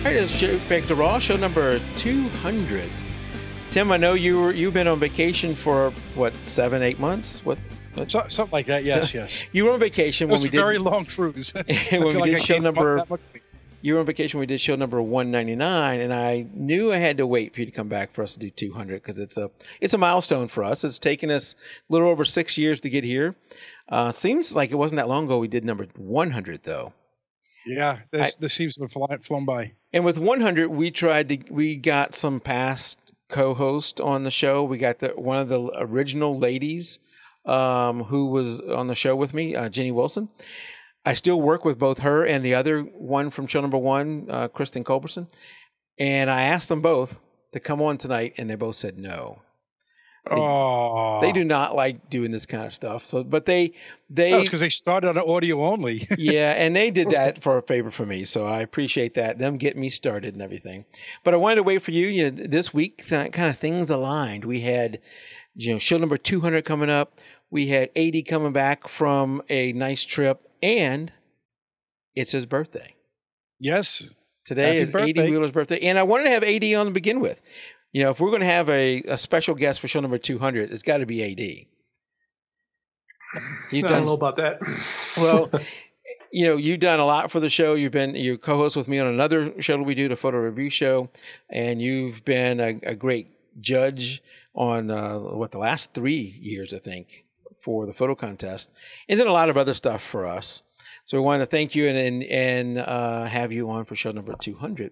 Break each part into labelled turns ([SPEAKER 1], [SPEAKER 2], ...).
[SPEAKER 1] All right, it's Back to Raw, show number 200. Tim, I know you've been on vacation for what, 7-8 months? What?
[SPEAKER 2] Something like that. Yes, yes.
[SPEAKER 1] You were on vacation when we did
[SPEAKER 2] a very long cruise.
[SPEAKER 1] when we did show number. You were on vacation. We did show number 199, and I knew I had to wait for you to come back for us to do 200 because it's a milestone for us. It's taken us a little over 6 years to get here. Seems like it wasn't that long ago we did number 100 though.
[SPEAKER 2] Yeah, this seems to have flown by.
[SPEAKER 1] And with 100, we got some past co-hosts on the show. We got one of the original ladies who was on the show with me, Jenny Wilson. I still work with both her and the other one from show number 1, Kristen Culberson. And I asked them both to come on tonight, and they both said no. They do not like doing this kind of stuff. So, but that's
[SPEAKER 2] because they started on audio only.
[SPEAKER 1] Yeah, and they did that for a favor for me, so I appreciate that. Them getting me started and everything. But I wanted to wait for you. You know, this week, kind of things aligned. We had, show number 200 coming up. We had AD coming back from a nice trip, and it's his birthday.
[SPEAKER 2] Yes.
[SPEAKER 1] Today is AD Wheeler's birthday, and I wanted to have AD on to begin with. If we're going to have a special guest for show number 200, it's got to be AD.
[SPEAKER 3] I don't know about that.
[SPEAKER 1] Well, you've done a lot for the show. You co-host with me on another show that we do, the photo review show, and you've been a great judge on the last 3 years, I think, for the photo contest, and then a lot of other stuff for us. So we want to thank you and have you on for show number 200.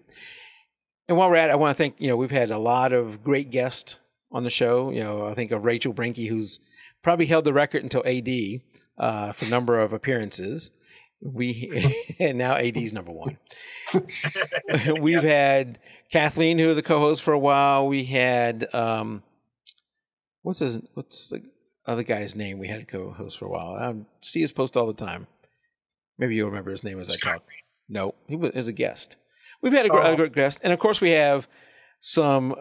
[SPEAKER 1] And while we're at it, I want to thank, we've had a lot of great guests on the show. I think of Rachel Brinke, who's probably held the record until AD for number of appearances. And now AD's number 1. We've had Kathleen, who was a co-host for a while. We had, what's the other guy's name? We had a co-host for a while. I see his post all the time. Maybe you'll remember his name as I talk. No, he was a guest. We've had a great guest. And, of course, we have some,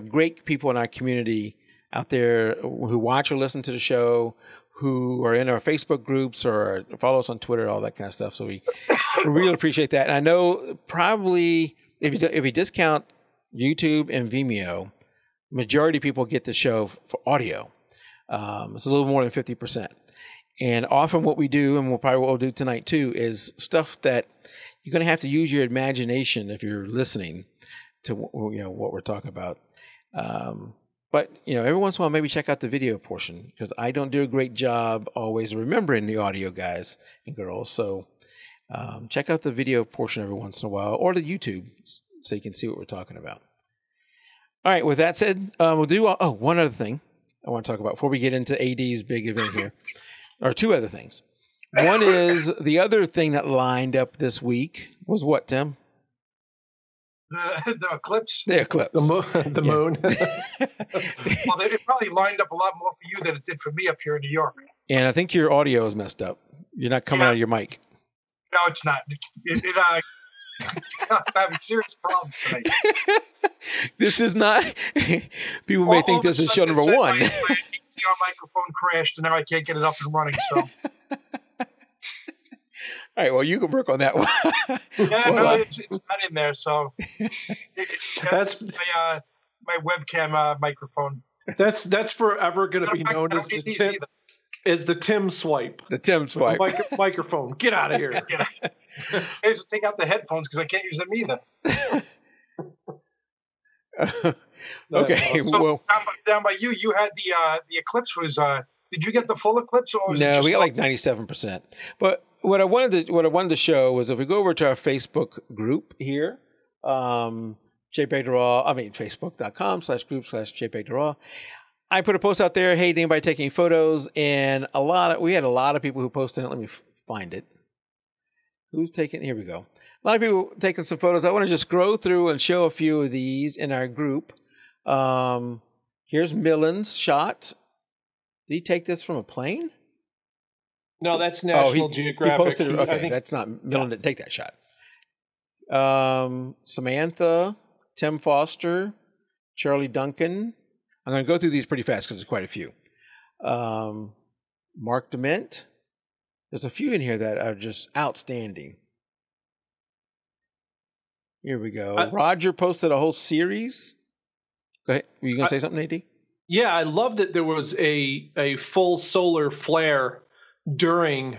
[SPEAKER 1] great people in our community out there who watch or listen to the show, who are in our Facebook groups or follow us on Twitter, all that kind of stuff. So we really appreciate that. And I know probably if you discount YouTube and Vimeo, the majority of people get the show for audio. It's a little more than 50%. And often what we do, and what we'll do tonight too, is stuff that you're going to have to use your imagination if you're listening to what we're talking about. But every once in a while, maybe check out the video portion, because I don't do a great job always remembering the audio, guys and girls. So check out the video portion every once in a while, or the YouTube, so you can see what we're talking about. All right. With that said, we'll do one other thing I want to talk about before we get into AD's big event here, or 2 other things. One is the other thing that lined up this week was what, Tim?
[SPEAKER 4] The eclipse.
[SPEAKER 1] The eclipse.
[SPEAKER 3] The moon.
[SPEAKER 4] Well, it probably lined up a lot more for you than it did for me up here in New York.
[SPEAKER 1] And I think your audio is messed up. You're not coming out of your mic.
[SPEAKER 4] No, it's not. I'm having serious problems tonight.
[SPEAKER 1] This is not. People may think this is show number 1.
[SPEAKER 4] My microphone crashed, and now I can't get it up and running. So.
[SPEAKER 1] All right, well, you can work on that one.
[SPEAKER 4] It's not in there, so
[SPEAKER 3] that's
[SPEAKER 4] my webcam microphone.
[SPEAKER 3] That's forever going to be known as the Tim swipe.
[SPEAKER 1] The Tim swipe.
[SPEAKER 3] Microphone. Get out of here.
[SPEAKER 4] I have to take out the headphones because I can't use them either.
[SPEAKER 1] Okay,
[SPEAKER 4] so
[SPEAKER 1] well,
[SPEAKER 4] down by you had the eclipse was. Did you get the full eclipse, or was it just
[SPEAKER 1] we got like 97%. But what I wanted to show was if we go over to our Facebook group here, facebook.com/group/JPEG2RAW. I put a post out there. Hey, anybody taking photos? And we had a lot of people who posted it. Let me find it. Who's taking? Here we go. A lot of people taking some photos. I want to just scroll through and show a few of these in our group. Here's Millen's shot. Did he take this from a plane?
[SPEAKER 3] No, that's National Geographic.
[SPEAKER 1] He posted it. Okay, that's not Millen didn't take that shot. Samantha, Tim Foster, Charlie Duncan. I'm going to go through these pretty fast because there's quite a few. Mark Dement. There's a few in here that are just outstanding. Here we go. Roger posted a whole series. Go ahead. Were you going to say something, AD?
[SPEAKER 3] Yeah, I love that there was a full solar flare during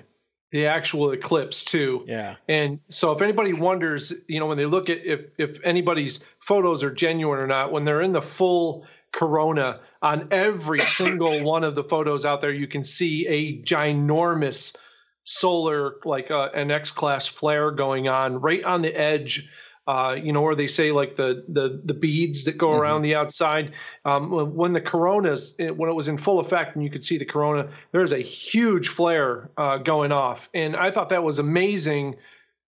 [SPEAKER 3] the actual eclipse too.
[SPEAKER 1] Yeah.
[SPEAKER 3] And so if anybody wonders, when they look at if anybody's photos are genuine or not, when they're in the full corona, on every single one of the photos out there, you can see a ginormous solar, like an X-class flare going on right on the edge. Where they say like the beads that go around the outside. When the coronas, when it was in full effect and you could see the corona, there's a huge flare going off. And I thought that was amazing.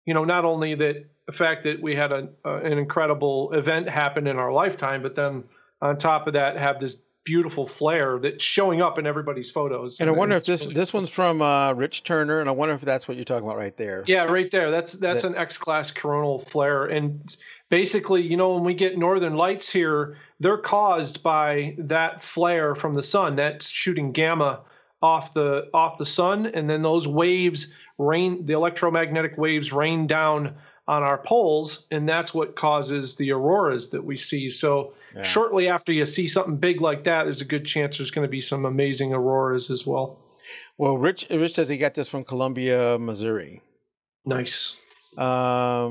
[SPEAKER 3] Not only that the fact that we had an incredible event happen in our lifetime, but then on top of that, have this beautiful flare that's showing up in everybody's photos.
[SPEAKER 1] And I wonder if this one's from Rich Turner, and I wonder if that's what you're talking about right there.
[SPEAKER 3] Yeah, right there. That's an X-class coronal flare. And basically, when we get northern lights here, they're caused by that flare from the sun. That's shooting gamma off the sun, and then those waves the electromagnetic waves rain down on our poles, and that's what causes the auroras that we see. So shortly after you see something big like that, there's a good chance there's going to be some amazing auroras as well.
[SPEAKER 1] Well, Rich says he got this from Columbia, Missouri.
[SPEAKER 3] Nice.
[SPEAKER 1] I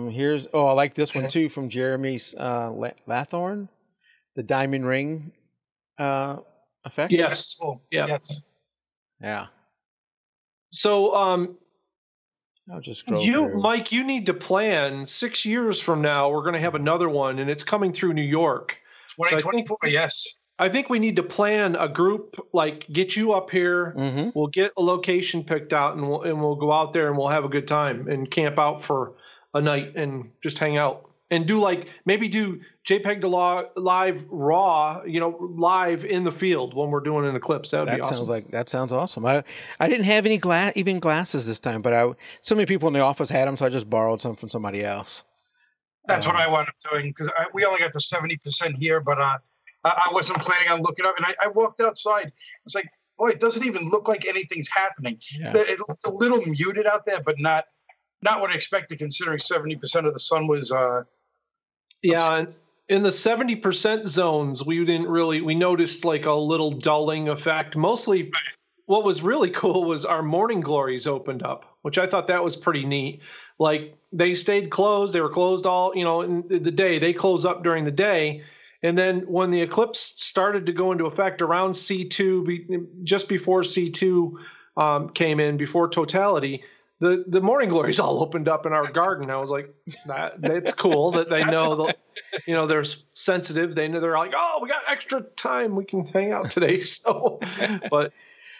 [SPEAKER 1] like this one too from Jeremy Lathorn, the diamond ring effect.
[SPEAKER 3] Yes.
[SPEAKER 4] Oh,
[SPEAKER 3] Yeah.
[SPEAKER 4] yes.
[SPEAKER 1] Yeah.
[SPEAKER 3] So,
[SPEAKER 1] I'll just scroll through.
[SPEAKER 3] Mike, you need to plan 6 years from now. We're going to have another one, and it's coming through New York.
[SPEAKER 4] 2024, yes.
[SPEAKER 3] I think we need to plan a group, like get you up here.
[SPEAKER 1] Mm-hmm.
[SPEAKER 3] We'll get a location picked out, and we'll go out there and we'll have a good time and camp out for a night and just hang out and maybe do JPEG to live raw, live in the field when we're doing an eclipse. That would be awesome.
[SPEAKER 1] That sounds awesome. I didn't have any glasses this time, but so many people in the office had them, so I just borrowed some from somebody else.
[SPEAKER 4] That's what I wound up doing because we only got to 70% here, but I wasn't planning on looking up. And I walked outside. I was like, boy, it doesn't even look like anything's happening.
[SPEAKER 1] Yeah.
[SPEAKER 4] It looked a little muted out there, but not what I expected considering 70% of the sun was.
[SPEAKER 3] Yeah, and in the 70% zones, we noticed like a little dulling effect. Mostly what was really cool was our morning glories opened up, which I thought that was pretty neat. Like they stayed closed. They were closed all, in the day. They close up during the day. And then when the eclipse started to go into effect around C2, just before C2 came in, before totality, the morning glories all opened up in our garden. I was like, that's cool that they know, they're sensitive. They know they're like, oh, we got extra time. We can hang out today. So, but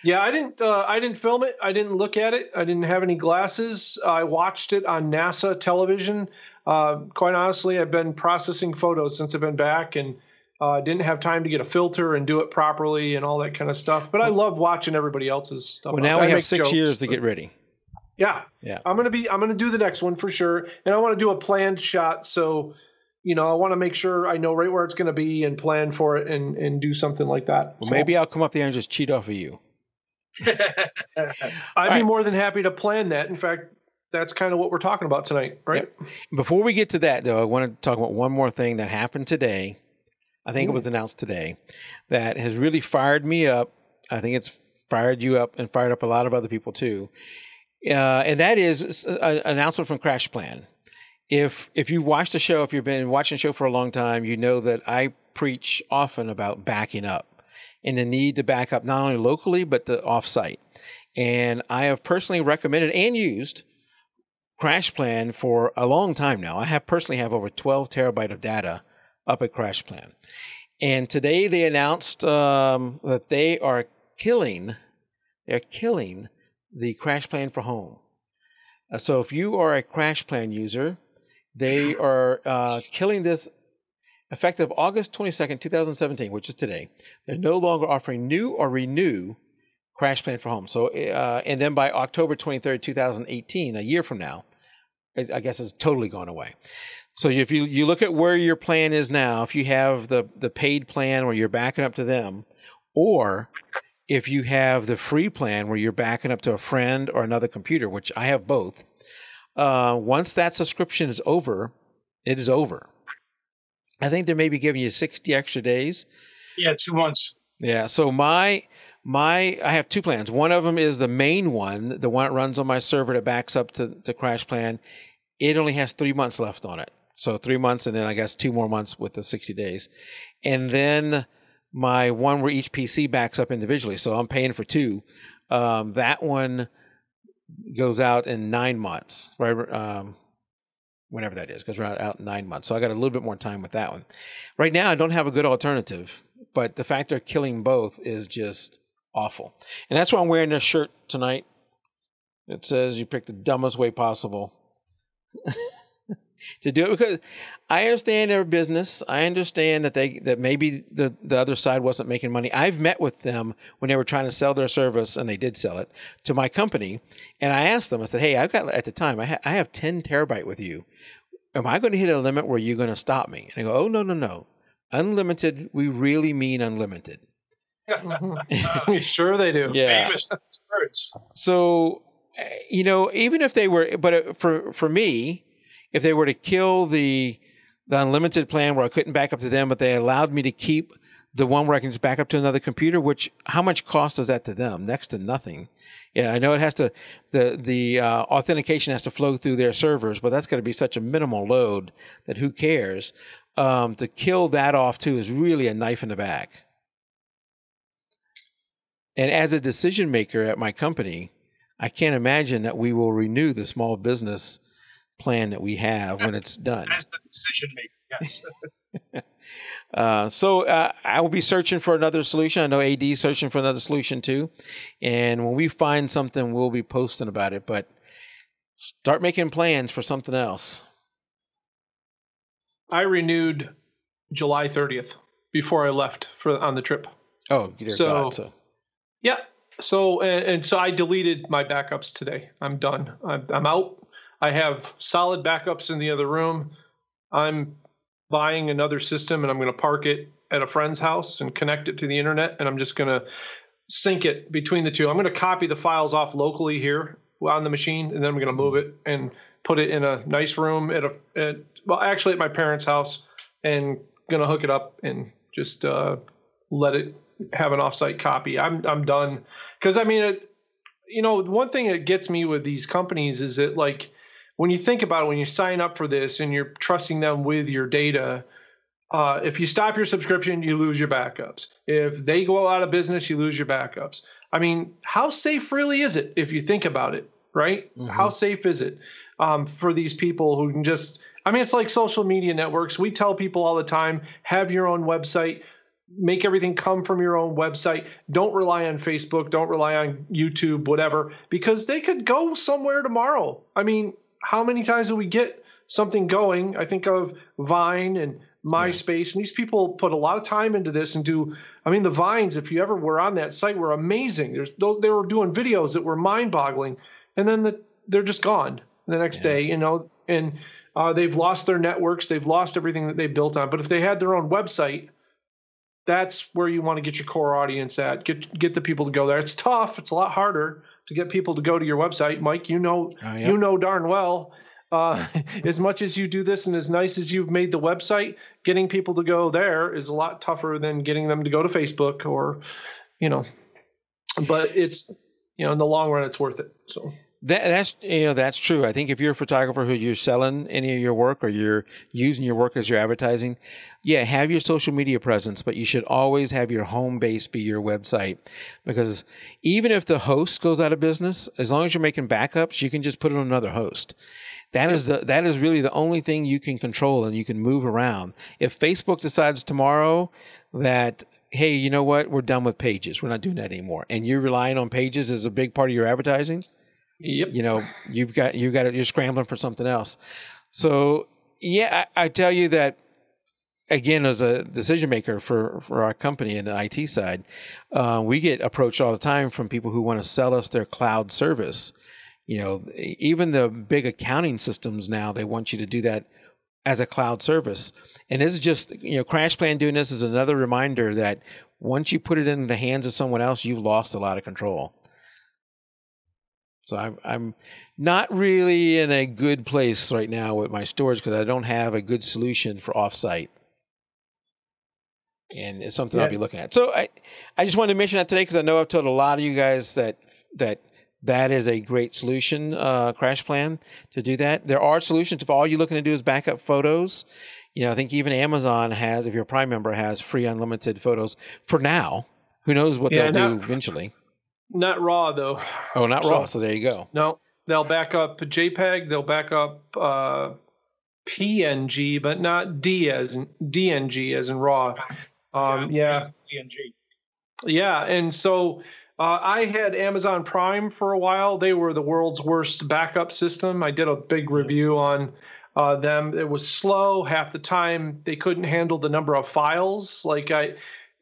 [SPEAKER 3] yeah, I didn't film it. I didn't look at it. I didn't have any glasses. I watched it on NASA television. Quite honestly, I've been processing photos since I've been back and didn't have time to get a filter and do it properly and all that kind of stuff. But I love watching everybody else's stuff.
[SPEAKER 1] Well, now we have 6 years to get ready.
[SPEAKER 3] Yeah.
[SPEAKER 1] Yeah.
[SPEAKER 3] I'm going to do the next one for sure. And I want to do a planned shot. So, I want to make sure I know right where it's going to be and plan for it and do something like that.
[SPEAKER 1] Well, maybe I'll come up there and just cheat off of you.
[SPEAKER 3] I'd be more than happy to plan that. In fact, that's kind of what we're talking about tonight, right?
[SPEAKER 1] Yep. Before we get to that, though, I want to talk about one more thing that happened today. I think it was announced today that has really fired me up. I think it's fired you up and fired up a lot of other people too. And that is an announcement from CrashPlan. If you've watched the show, if you've been watching the show for a long time, you know that I preach often about backing up and the need to back up not only locally, but the offsite. And I have personally recommended and used CrashPlan for a long time now. I personally have over 12 terabyte of data up at CrashPlan. And today they announced that they are killing the CrashPlan for home. So if you are a CrashPlan user, they are killing this effective August 22nd, 2017, which is today. They're no longer offering new or renew CrashPlan for home. So, and then by October 23rd, 2018, a year from now, I guess it's totally gone away. So if you look at where your plan is now, if you have the paid plan where you're backing up to them, or if you have the free plan where you're backing up to a friend or another computer, which I have both, once that subscription is over, It is over. I think they may be giving you 60 extra days.
[SPEAKER 4] Yeah, 2 months.
[SPEAKER 1] Yeah. So I have two plans. One of them is the main one, the one that runs on my server that backs up to CrashPlan. It only has 3 months left on it. So 3 months, and then I guess 2 more months with the 60 days. And then my one where each PC backs up individually. So I'm paying for two. That one goes out in 9 months, right? Whenever that is, goes out in 9 months. So I got a little bit more time with that one. Right now, I don't have a good alternative, but the fact they're killing both is just awful. And that's why I'm wearing this shirt tonight. It says you picked the dumbest way possible to do it, because I understand their business. I understand that maybe the other side wasn't making money. I've met with them when they were trying to sell their service, and they did sell it to my company. And I asked them, I said, hey, I've got, at the time, I have 10 terabyte with you. Am I going to hit a limit where you're going to stop me? And they go, oh, no. Unlimited, we really mean unlimited.
[SPEAKER 3] Sure they do.
[SPEAKER 1] Yeah.
[SPEAKER 4] Famous words.
[SPEAKER 1] So, even if they were, but for me, if they were to kill the unlimited plan where I couldn't back up to them, but they allowed me to keep the one where I can just back up to another computer, which, how much cost is that to them? Next to nothing. Yeah, I know it has to, the authentication has to flow through their servers, but that's going to be such a minimal load that who cares? To kill that off too is really a knife in the back. And as a decision maker at my company, I can't imagine that we will renew the small business plan that we have when it's done.
[SPEAKER 4] As the decision maker, yes.
[SPEAKER 1] So I will be searching for another solution. I know AD is searching for another solution too. And when we find something, we'll be posting about it. But start making plans for something else.
[SPEAKER 3] I renewed July 30th before I left on the trip.
[SPEAKER 1] Oh, dear God. So.
[SPEAKER 3] Yeah. So, and so I deleted my backups today. I'm done. I'm out. I have solid backups in the other room. I'm buying another system, and I'm going to park it at a friend's house and connect it to the internet. And I'm just going to sync it between the two. I'm going to copy the files off locally here on the machine, and then I'm going to move it and put it in a nice room at my parents' house, and going to hook it up and just let it have an offsite copy. I'm done. Because I mean, one thing that gets me with these companies is that, like, when you think about it, when you sign up for this and you're trusting them with your data, if you stop your subscription, you lose your backups. If they go out of business, you lose your backups. I mean, how safe really is it if you think about it, right? Mm-hmm. How safe is it for these people who can just, it's like social media networks. We tell people all the time, have your own website. Make everything come from your own website. Don't rely on Facebook. Don't rely on YouTube, whatever, because they could go somewhere tomorrow. I mean, how many times do we get something going? I think of Vine and MySpace, and these people put a lot of time into this and the Vines, if you ever were on that site, were amazing. They were doing videos that were mind-boggling, and then they're just gone the next day, and they've lost their networks. They've lost everything that they built on. But if they had their own website, that's where you want to get your core audience at. Get the people to go there. It's tough. It's a lot harder to get people to go to your website. Mike, you know darn well, as much as you do this and as nice as you've made the website, getting people to go there is a lot tougher than getting them to go to Facebook or, but it's, in the long run, it's worth it. So.
[SPEAKER 1] That's true. I think if you're a photographer who you're selling any of your work or you're using your work as your advertising, have your social media presence, but you should always have your home base be your website, because even if the host goes out of business, as long as you're making backups, you can just put it on another host. That is really the only thing you can control and you can move around. If Facebook decides tomorrow that, hey, you know what, we're done with Pages, we're not doing that anymore, and you're relying on Pages as a big part of your advertising,
[SPEAKER 3] yep.
[SPEAKER 1] You're scrambling for something else. So I tell you that, again, as a decision maker for our company in the IT side, we get approached all the time from people who want to sell us their cloud service. Even the big accounting systems now, they want you to do that as a cloud service. And this is just, CrashPlan doing this is another reminder that once you put it in the hands of someone else, you've lost a lot of control. So I'm not really in a good place right now with my storage because I don't have a good solution for offsite. And it's something I'll be looking at. So I just wanted to mention that today because I know I've told a lot of you guys that is a great solution, CrashPlan, to do that. There are solutions if all you're looking to do is backup photos. You know, I think even Amazon has, if you're a Prime member, has free unlimited photos for now. Who knows what they'll do eventually.
[SPEAKER 3] Not RAW, though.
[SPEAKER 1] Oh, not RAW. So there you go.
[SPEAKER 3] No, they'll back up JPEG. They'll back up PNG, but not DNG as in RAW.
[SPEAKER 4] DNG.
[SPEAKER 3] Yeah, and so I had Amazon Prime for a while. They were the world's worst backup system. I did a big review on them. It was slow. Half the time, they couldn't handle the number of files. Like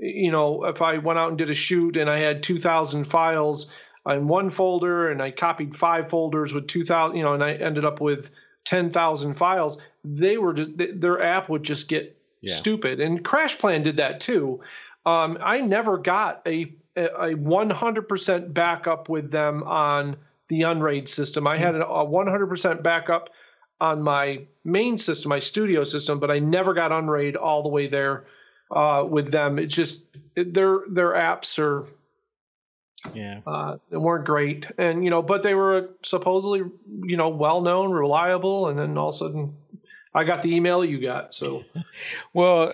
[SPEAKER 3] if I went out and did a shoot and I had 2,000 files in one folder and I copied 5 folders with 2,000, and I ended up with 10,000 files, their app would just get stupid. And CrashPlan did that too. I never got a 100% backup with them on the Unraid system. I had a 100% backup on my main system, my studio system, but I never got Unraid all the way there. With them, it's just their apps are, they weren't great, and but they were supposedly well known, reliable, and then all of a sudden, I got the email you got. So,
[SPEAKER 1] well,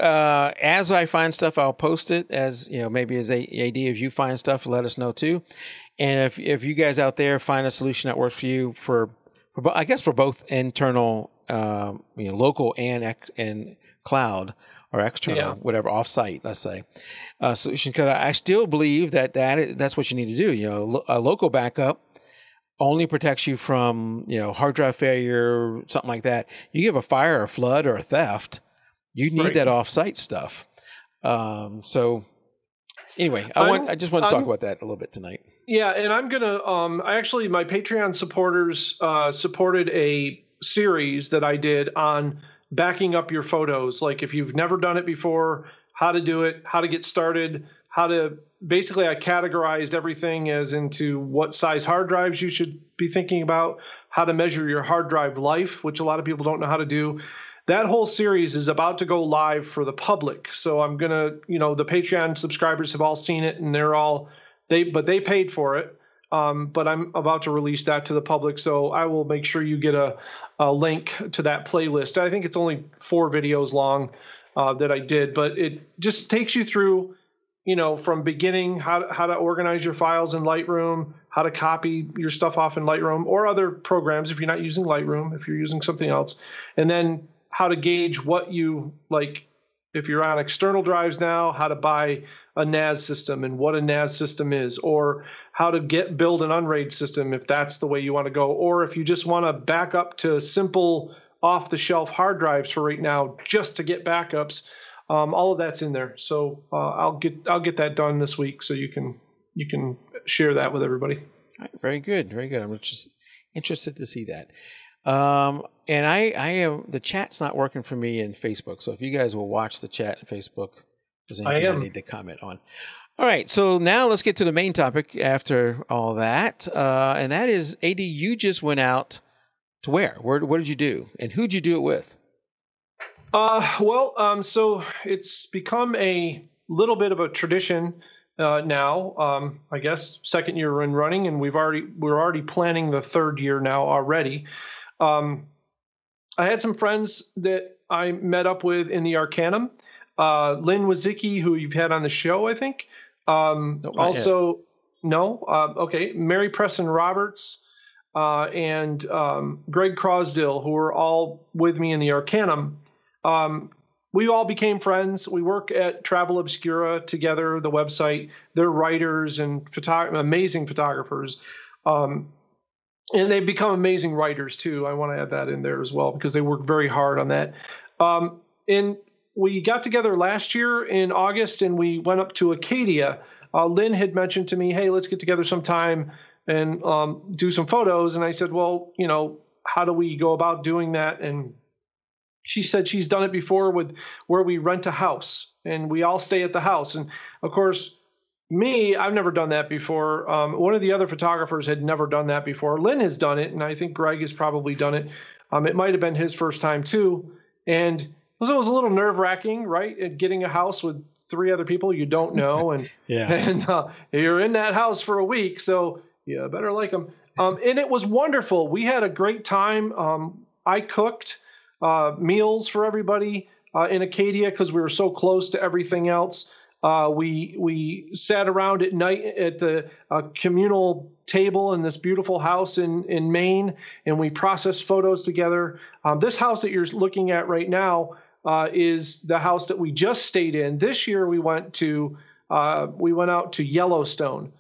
[SPEAKER 1] as I find stuff, I'll post it. As maybe as AD, if you find stuff, let us know too. And if you guys out there find a solution that works for you for both internal, local and cloud. Or external, whatever, offsite, let's say, solution. Because I still believe that's what you need to do. A local backup only protects you from hard drive failure, something like that. You give a fire, or flood, or a theft, you need that offsite stuff. So anyway, I just want to talk about that a little bit tonight.
[SPEAKER 3] Yeah, and I'm gonna actually my Patreon supporters supported a series that I did on backing up your photos. Like if you've never done it before, how to do it, how to get started, basically I categorized everything as into what size hard drives you should be thinking about, how to measure your hard drive life, which a lot of people don't know how to do. That whole series is about to go live for the public. So I'm going to, the Patreon subscribers have all seen it and they paid for it. But I'm about to release that to the public, so I will make sure you get a link to that playlist. I think it's only 4 videos long that I did, but it just takes you through, from beginning how to organize your files in Lightroom, how to copy your stuff off in Lightroom or other programs if you're not using Lightroom, if you're using something else, and then how to gauge what you like. If you're on external drives now, how to buy a NAS system and what a NAS system is, or how to build an Unraid system if that's the way you want to go, or if you just want to back up to simple off-the-shelf hard drives for right now just to get backups. All of that's in there. So I'll get that done this week so you can share that with everybody.
[SPEAKER 1] All right, very good, very good. I'm just interested to see that. And I am, the chat's not working for me in Facebook. So if you guys will watch the chat in Facebook, there's anything I need to comment on. All right. So now let's get to the main topic after all that. And that is, AD, you just went out to where? What did you do? And who'd you do it with?
[SPEAKER 3] So it's become a little bit of a tradition now, I guess, second year in running, and we're already planning the third year now already. I had some friends that I met up with in the Arcanum. Lynn Wazicki, who you've had on the show, I think. Okay. Mary Preston Roberts and Greg Crosdill, who were all with me in the Arcanum. We all became friends. We work at Travel Obscura together, the website. They're writers and amazing photographers. And they've become amazing writers, too. I want to add that in there as well because they work very hard on that. And we got together last year in August, and we went up to Acadia. Lynn had mentioned to me, hey, let's get together sometime and do some photos. And I said, well, how do we go about doing that? And she said she's done it before with where we rent a house and we all stay at the house. And of course, I've never done that before. One of the other photographers had never done that before. Lynn has done it, and I think Greg has probably done it. It might have been his first time too. And it was a little nerve-wracking, right? Getting a house with 3 other people you don't know. And, and you're in that house for a week, so you better like them. And it was wonderful. We had a great time. I cooked meals for everybody in Acadia because we were so close to everything else. We sat around at night at the communal table in this beautiful house in Maine, and we processed photos together. This house that you're looking at right now is the house that we just stayed in. This year we went out to Yellowstone.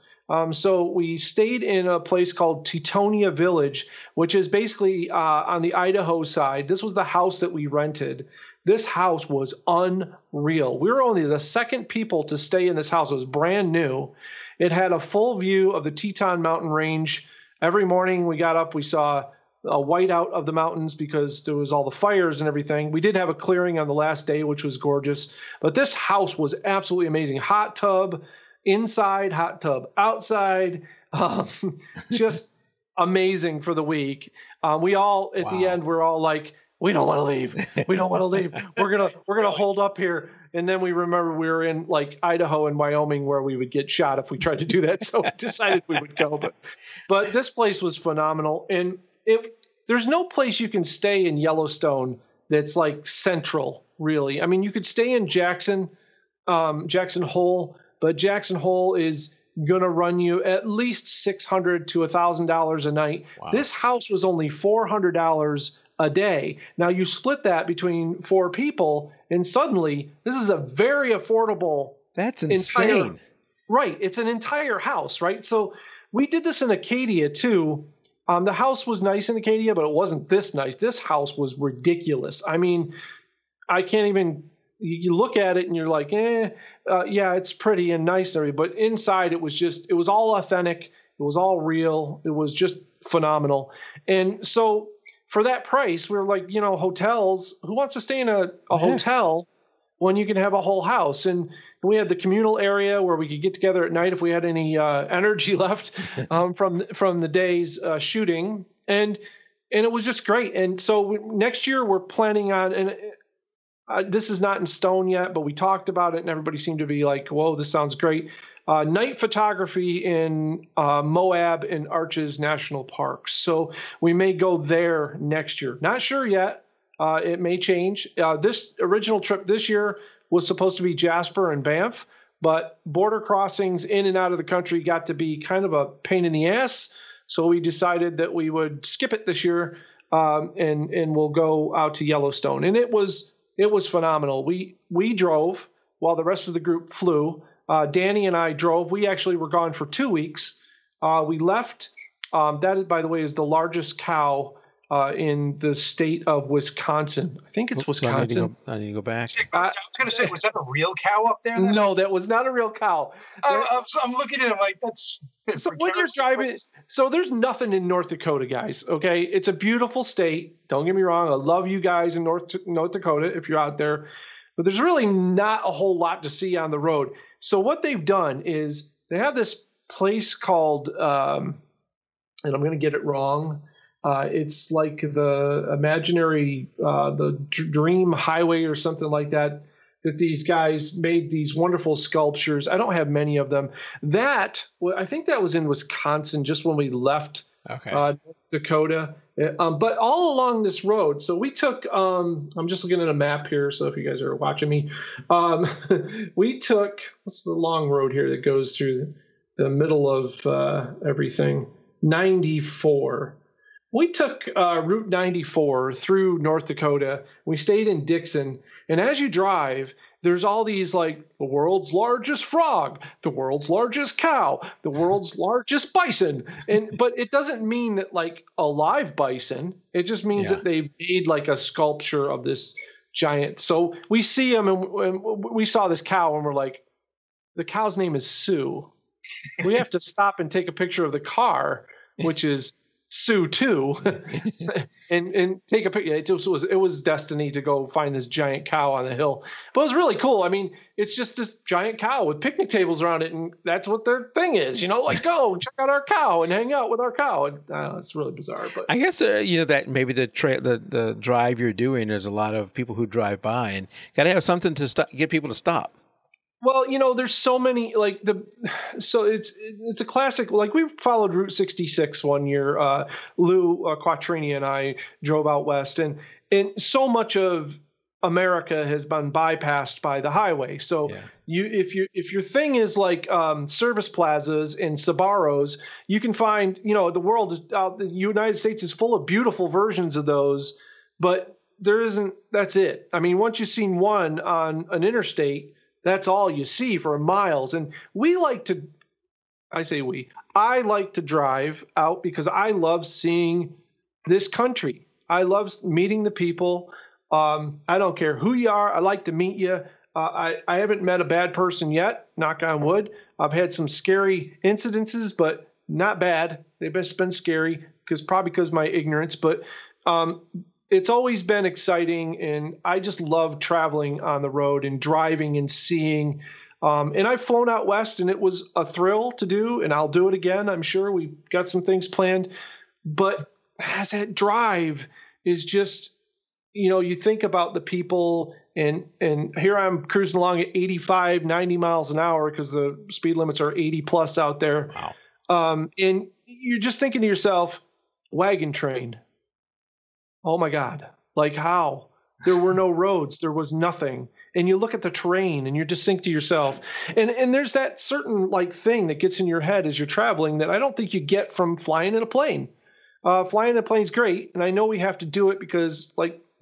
[SPEAKER 3] So we stayed in a place called Teutonia Village, which is basically on the Idaho side. This was the house that we rented. This house was unreal. We were only the second people to stay in this house. It was brand new. It had a full view of the Teton Mountain Range. Every morning we got up, we saw a whiteout of the mountains because there was all the fires and everything. We did have a clearing on the last day, which was gorgeous. But this house was absolutely amazing. Hot tub inside, hot tub outside. Just amazing for the week. We all, at the end, we're all like, we don't want to leave. We don't want to leave. We're gonna hold up here. And then we remember we were in like Idaho and Wyoming where we would get shot if we tried to do that. So we decided we would go. But this place was phenomenal. And there's no place you can stay in Yellowstone that's like central, really. I mean, you could stay in Jackson Hole, but Jackson Hole is going to run you at least $600 to $1,000 a night. Wow. This house was only $400 a day. Now you split that between 4 people, and suddenly this is a very affordable.
[SPEAKER 1] That's insane.
[SPEAKER 3] Right. It's an entire house, right? So we did this in Acadia too. The house was nice in Acadia, but it wasn't this nice. This house was ridiculous. I mean, I can't even, you look at it and you're like, yeah, it's pretty and nice and everything. But inside it was all authentic. It was all real. It was just phenomenal. And so for that price, we were like, hotels, who wants to stay in a hotel when you can have a whole house? And we had the communal area where we could get together at night if we had any energy left from the day's shooting. And it was just great. And so next year we're planning on, and this is not in stone yet, but we talked about it and everybody seemed to be like, whoa, this sounds great. Night photography in Moab and Arches National Parks. So we may go there next year. Not sure yet. It may change. This original trip this year was supposed to be Jasper and Banff, but border crossings in and out of the country got to be kind of a pain in the ass. So we decided that we would skip it this year and we'll go out to Yellowstone. And it was phenomenal. We drove while the rest of the group flew. Danny and I drove. We actually were gone for 2 weeks. We left. That, by the way, is the largest cow in the state of Wisconsin. I think it's Wisconsin.
[SPEAKER 1] I need to go back.
[SPEAKER 4] I was going to say, was that a real cow up there?
[SPEAKER 3] No, that was not a real cow.
[SPEAKER 4] I'm looking at it like that's.
[SPEAKER 3] So when you're driving, so there's nothing in North Dakota, guys. Okay, it's a beautiful state. Don't get me wrong. I love you guys in North Dakota if you're out there, but there's really not a whole lot to see on the road. So what they've done is they have this place called, and I'm going to get it wrong. It's like the imaginary, the Dream Highway or something like that, that these guys made these wonderful sculptures. I don't have many of them. I think that was in Wisconsin just when we left North Dakota. But all along this road, so we took, I'm just looking at a map here, so if you guys are watching me, we took, what's the long road here that goes through the middle of everything? 94. We took Route 94 through North Dakota. We stayed in Dixon. And as you drive, there's all these like the world's largest frog, the world's largest cow, the world's largest bison. But it doesn't mean that like a live bison. It just means that they made like a sculpture of this giant. So we see them and we saw this cow and we're like, the cow's name is Sue. We have to stop and take a picture of the car, which is Sue too, and take a picture. It was destiny to go find this giant cow on the hill, but it was really cool. I mean, it's just this giant cow with picnic tables around it, and that's what their thing is. Like go check out our cow and hang out with our cow. And it's really bizarre, but
[SPEAKER 1] I guess that maybe the drive you're doing. There's a lot of people who drive by, and got to have something to get people to stop.
[SPEAKER 3] Well, there's so many so it's a classic. Like we followed Route 66 one year. Lou Quattrini and I drove out west, and so much of America has been bypassed by the highway. So if your thing is like service plazas and Sbarros, you can find the world is the United States is full of beautiful versions of those, but there isn't. That's it. I mean, once you've seen one on an interstate, that's all you see for miles. And I like to drive out because I love seeing this country. I love meeting the people. I don't care who you are. I like to meet you. I haven't met a bad person yet, knock on wood. I've had some scary incidences, but not bad. They've just been scary probably because of my ignorance. But it's always been exciting, and I just love traveling on the road and driving and seeing. And I've flown out west, and it was a thrill to do, and I'll do it again. I'm sure we've got some things planned. But as that drive is just, you think about the people, and here I'm cruising along at 85, 90 miles an hour because the speed limits are 80 plus out there.
[SPEAKER 1] Wow.
[SPEAKER 3] And you're just thinking to yourself, wagon train. Oh my God, like how? There were no roads. There was nothing. And you look at the terrain and you just think to yourself, and there's that certain thing that gets in your head as you're traveling that I don't think you get from flying in a plane. Flying in a plane is great. And I know we have to do it because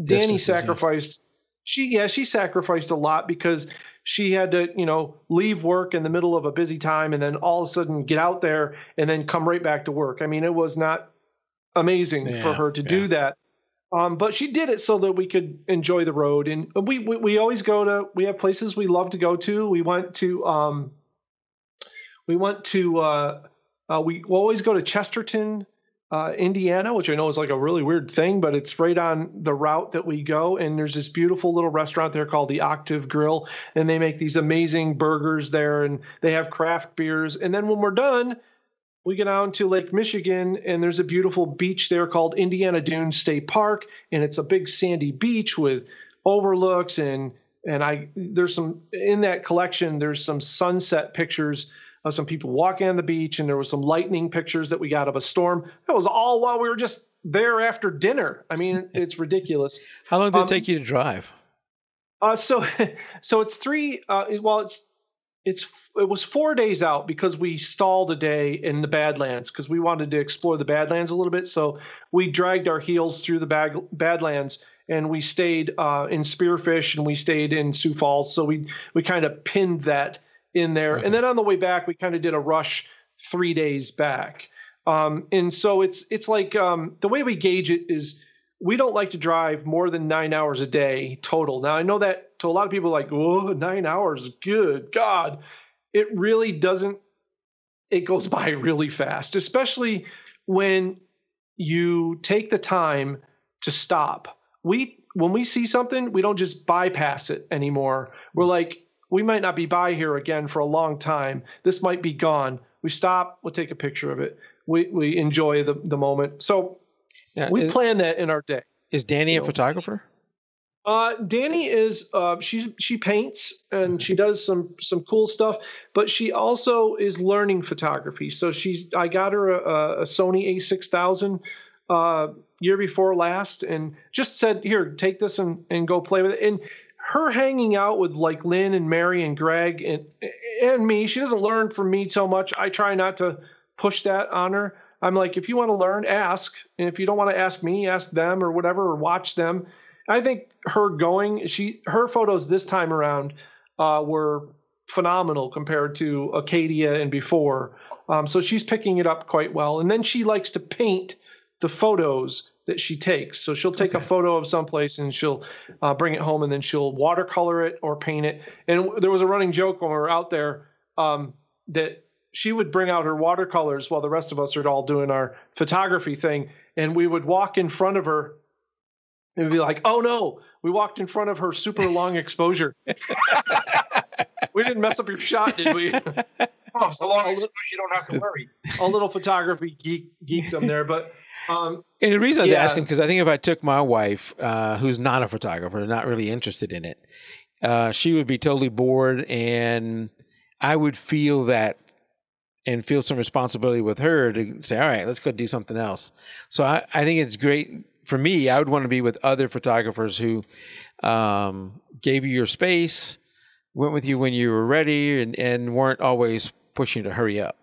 [SPEAKER 3] Danny sacrificed, she sacrificed a lot because she had to, leave work in the middle of a busy time and then all of a sudden get out there and then come right back to work. I mean, it was not amazing for her to do that. But she did it so that we could enjoy the road. And we always we have places we love to go to. We always go to Chesterton, Indiana, which I know is a really weird thing, but it's right on the route that we go. And there's this beautiful little restaurant there called the Octave Grill. And they make these amazing burgers there, and they have craft beers. And then when we're done, we get down to Lake Michigan, and there's a beautiful beach there called Indiana Dunes State Park, and it's a big sandy beach with overlooks, and there's some in that collection. There's some sunset pictures of some people walking on the beach, and there was some lightning pictures that we got of a storm. That was all while we were just there after dinner. I mean, it's ridiculous.
[SPEAKER 1] How long did it take you to drive?
[SPEAKER 3] So it's three. It was 4 days out because we stalled a day in the Badlands because we wanted to explore the Badlands a little bit. So we dragged our heels through the Badlands, and we stayed in Spearfish, and we stayed in Sioux Falls. So we kind of pinned that in there. Okay. And then on the way back, we kind of did a rush 3 days back. And so it's like the way we gauge it is we don't like to drive more than 9 hours a day total. Now, I know that to a lot of people oh, 9 hours, good God. It really doesn't. It goes by really fast, especially when you take the time to stop. When we see something, we don't just bypass it anymore. We're like, we might not be by here again for a long time. This might be gone. We stop. We'll take a picture of it. We enjoy the moment. So we plan that in our day.
[SPEAKER 1] Is Danny a photographer?
[SPEAKER 3] Danny is she paints and she does some cool stuff, but she also is learning photography. So I got her a Sony A6000 year before last, and just said, here, take this and go play with it. And her hanging out with Lynn and Mary and Greg and me, she doesn't learn from me so much. I try not to push that on her. I'm like, if you want to learn, ask. And if you don't want to ask me, ask them or whatever, or watch them. I think her photos this time around were phenomenal compared to Acadia and before. So she's picking it up quite well. And then she likes to paint the photos that she takes. So she'll take a photo of someplace and she'll bring it home, and then she'll watercolor it or paint it. And there was a running joke when we were out there that she would bring out her watercolors while the rest of us are all doing our photography thing. And we would walk in front of her and be like, oh no, we walked in front of her super long exposure. We didn't mess up your shot, did we?
[SPEAKER 4] Oh, so long as you don't have to worry.
[SPEAKER 3] A little photography geekdom there. But
[SPEAKER 1] and the reason I was asking, because I think if I took my wife, who's not a photographer, not really interested in it, she would be totally bored, and I would feel that and feel some responsibility with her to say, all right, let's go do something else. So I think it's great for me. I would want to be with other photographers who gave you your space, went with you when you were ready, and weren't always pushing to hurry up.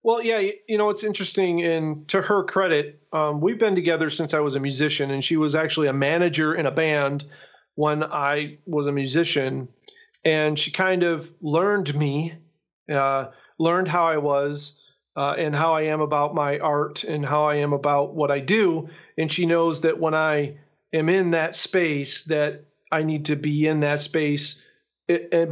[SPEAKER 3] Well, yeah, it's interesting. And to her credit, we've been together since I was a musician, and she was actually a manager in a band when I was a musician. And she kind of learned me, learned how I was and how I am about my art and how I am about what I do. And she knows that when I am in that space, that I need to be in that space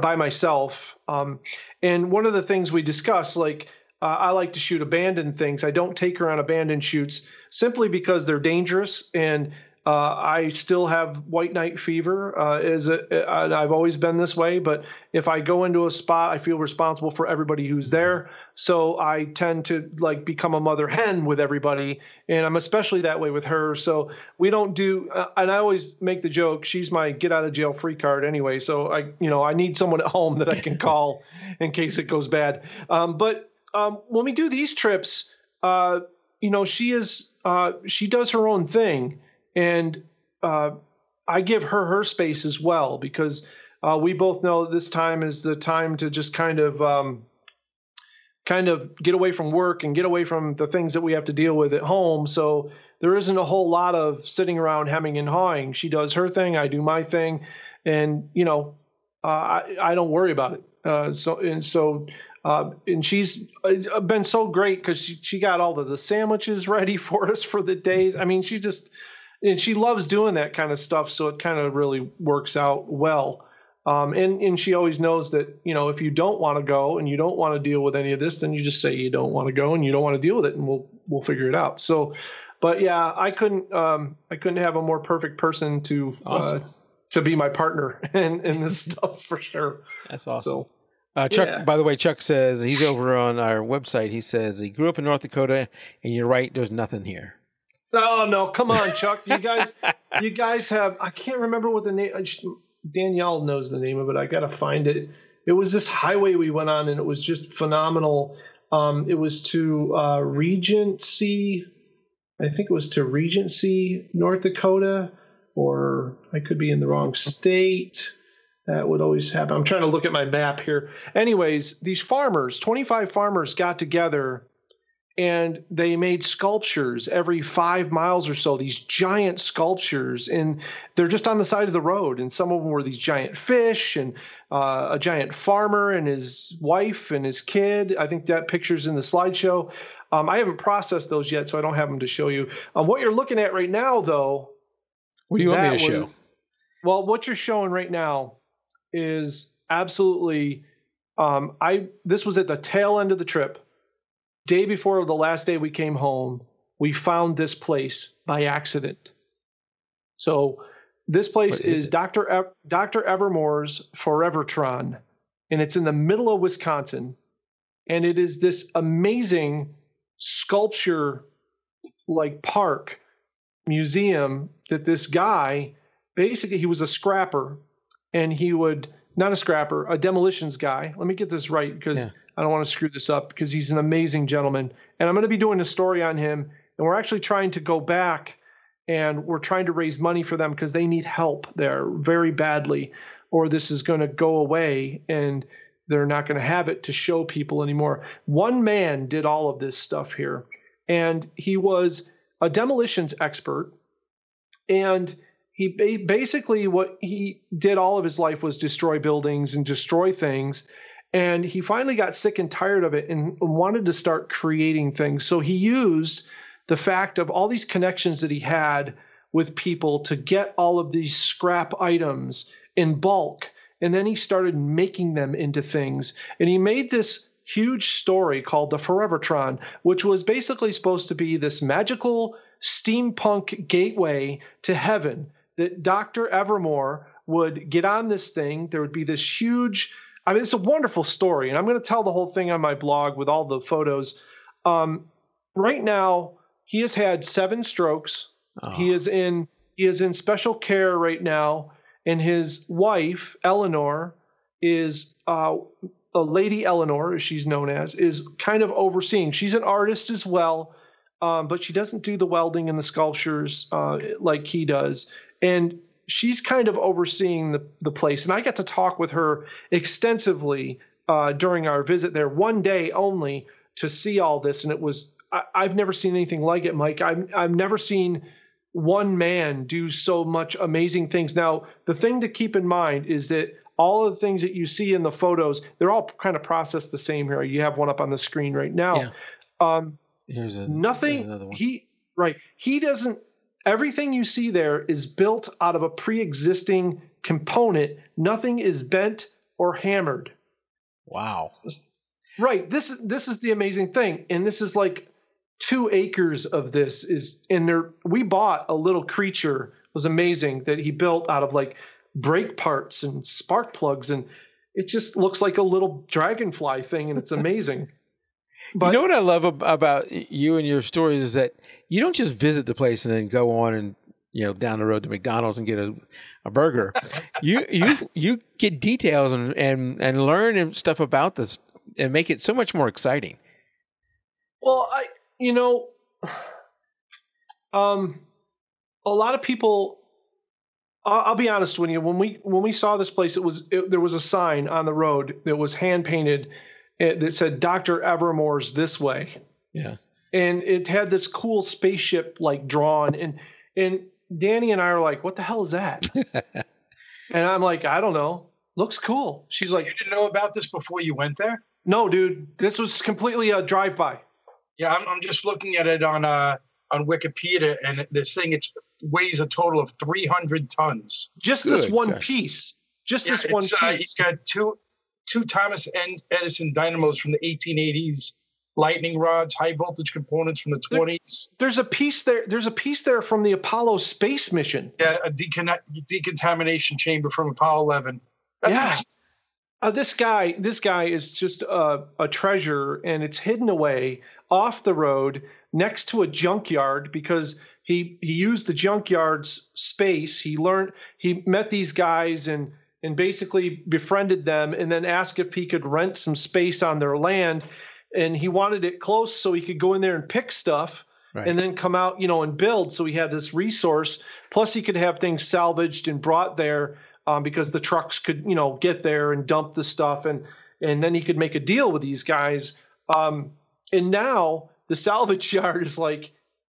[SPEAKER 3] by myself. And one of the things we discuss, like I like to shoot abandoned things. I don't take her on abandoned shoots simply because they're dangerous. And I still have white knight fever. I've always been this way. But if I go into a spot, I feel responsible for everybody who's there. So I tend to like become a mother hen with everybody. And I'm especially that way with her. So we don't do, and I always make the joke, she's my get out of jail free card anyway. So I need someone at home that I can call in case it goes bad. But when we do these trips, she does her own thing. And I give her space as well, because we both know this time is the time to just kind of get away from work and get away from the things that we have to deal with at home. So there isn't a whole lot of sitting around hemming and hawing. She does her thing, I do my thing, and I don't worry about it. And she's been so great because she got all of the sandwiches ready for us for the days. I mean, and she loves doing that kind of stuff, so it kind of really works out well. And she always knows that, if you don't want to go and you don't want to deal with any of this, then you just say you don't want to go and you don't want to deal with it, and we'll figure it out. So, but yeah, I couldn't have a more perfect person to be my partner in this stuff for sure.
[SPEAKER 1] That's awesome.
[SPEAKER 3] So,
[SPEAKER 1] Chuck, by the way, Chuck says he's over on our website. He says he grew up in North Dakota, and you're right. There's nothing here.
[SPEAKER 3] Oh no! Come on, Chuck. You guys have. I can't remember what the name. Danielle knows the name of it. I gotta find it. It was this highway we went on, and it was just phenomenal. It was to Regency. I think it was to Regency, North Dakota, or I could be in the wrong state. That would always happen. I'm trying to look at my map here. Anyways, these farmers, 25 farmers, got together. And they made sculptures every 5 miles or so, these giant sculptures. And they're just on the side of the road. And some of them were these giant fish and a giant farmer and his wife and his kid. I think that picture's in the slideshow. I haven't processed those yet, so I don't have them to show you. What you're looking at right now, though.
[SPEAKER 1] What do you want me to show?
[SPEAKER 3] Well, what you're showing right now is absolutely this was at the tail end of the trip. Day before the last day we came home, we found this place by accident. So this place is Dr. Evermore's Forevertron, and it's in the middle of Wisconsin. And it is this amazing sculpture like park museum that this guy, basically he was a scrapper, and he would, not a scrapper, a demolitions guy. Let me get this right because I don't want to screw this up, because he's an amazing gentleman. And I'm going to be doing a story on him. And we're actually trying to go back, and we're trying to raise money for them because they need help there very badly, or this is going to go away and they're not going to have it to show people anymore. One man did all of this stuff here, and he was a demolitions expert. And he basically, what he did all of his life was destroy buildings and destroy things. And he finally got sick and tired of it and wanted to start creating things. So he used the fact of all these connections that he had with people to get all of these scrap items in bulk. And then he started making them into things. And he made this huge story called the Forevertron, which was basically supposed to be this magical steampunk gateway to heaven, that Dr. Evermore would get on this thing. There would be this huge, I mean, it's a wonderful story, and I'm going to tell the whole thing on my blog with all the photos. Right now, he has had 7 strokes. Oh. He is in special care right now, and his wife, Eleanor, is Lady Eleanor, as she's known as, is kind of overseeing. She's an artist as well, but she doesn't do the welding and the sculptures like he does. And she's kind of overseeing the place. And I got to talk with her extensively during our visit there, one day only, to see all this. And it was, I've never seen anything like it, Mike. I've never seen one man do so much amazing things. Now, the thing to keep in mind is that all of the things that you see in the photos, they're all kind of processed the same here. You have one up on the screen right now. Yeah. Here's another one. He doesn't, everything you see there is built out of a pre-existing component. Nothing is bent or hammered.
[SPEAKER 1] Wow.
[SPEAKER 3] Right. This is the amazing thing. And this is like 2 acres of this is in there. We bought a little creature. It was amazing that he built out of like brake parts and spark plugs, and it just looks like a little dragonfly thing, and it's amazing. But
[SPEAKER 1] you know what I love about you and your stories is that you don't just visit the place and then go on and, you know, down the road to McDonald's and get a burger. you get details and learn stuff about this and make it so much more exciting.
[SPEAKER 3] Well, a lot of people, I'll be honest with you, when we saw this place, there was a sign on the road that was hand painted that said Dr. Evermore's this way.
[SPEAKER 1] Yeah.
[SPEAKER 3] And it had this cool spaceship like drawn, and Danny and I are like, what the hell is that? And I'm like, I don't know. Looks cool. She's like,
[SPEAKER 4] you didn't know about this before you went there?
[SPEAKER 3] No, dude. This was completely a drive-by.
[SPEAKER 4] Yeah, I'm just looking at it on Wikipedia, and this thing weighs a total of 300 tons.
[SPEAKER 3] Just this one piece. Just this one piece.
[SPEAKER 4] He's got two Thomas Edison dynamos from the 1880s, lightning rods, high voltage components from the 20s.
[SPEAKER 3] There's a piece there. There's a piece there from the Apollo space mission.
[SPEAKER 4] Yeah, a decontamination chamber from Apollo 11. That's amazing.
[SPEAKER 3] This guy is just a treasure, and it's hidden away off the road next to a junkyard because he used the junkyard's space. He met these guys and basically befriended them, and then asked if he could rent some space on their land. And he wanted it close so he could go in there and pick stuff, right, and then come out, and build. So he had this resource. Plus, he could have things salvaged and brought there because the trucks could, get there and dump the stuff, and then he could make a deal with these guys. And now the salvage yard is like,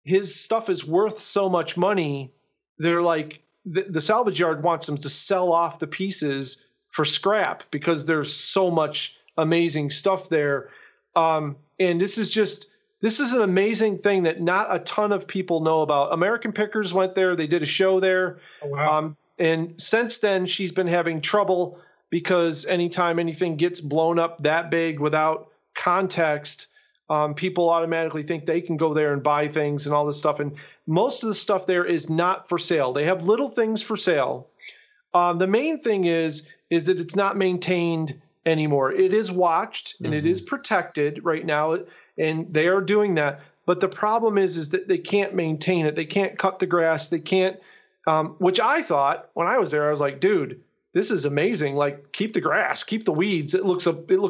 [SPEAKER 3] his stuff is worth so much money. They're like, the salvage yard wants them to sell off the pieces for scrap because there's so much amazing stuff there. And this is an amazing thing that not a ton of people know about. American Pickers went there. They did a show there.
[SPEAKER 4] Oh, wow.
[SPEAKER 3] And since then, she's been having trouble because anytime anything gets blown up that big without context, people automatically think they can go there and buy things and all this stuff. And most of the stuff there is not for sale. They have little things for sale. The main thing is that it's not maintained anymore. It is watched and it is protected right now, and they are doing that. But the problem is that they can't maintain it. They can't cut the grass. They can't, which I thought when I was there, I was like, dude, this is amazing. Like, keep the grass, keep the weeds. It looks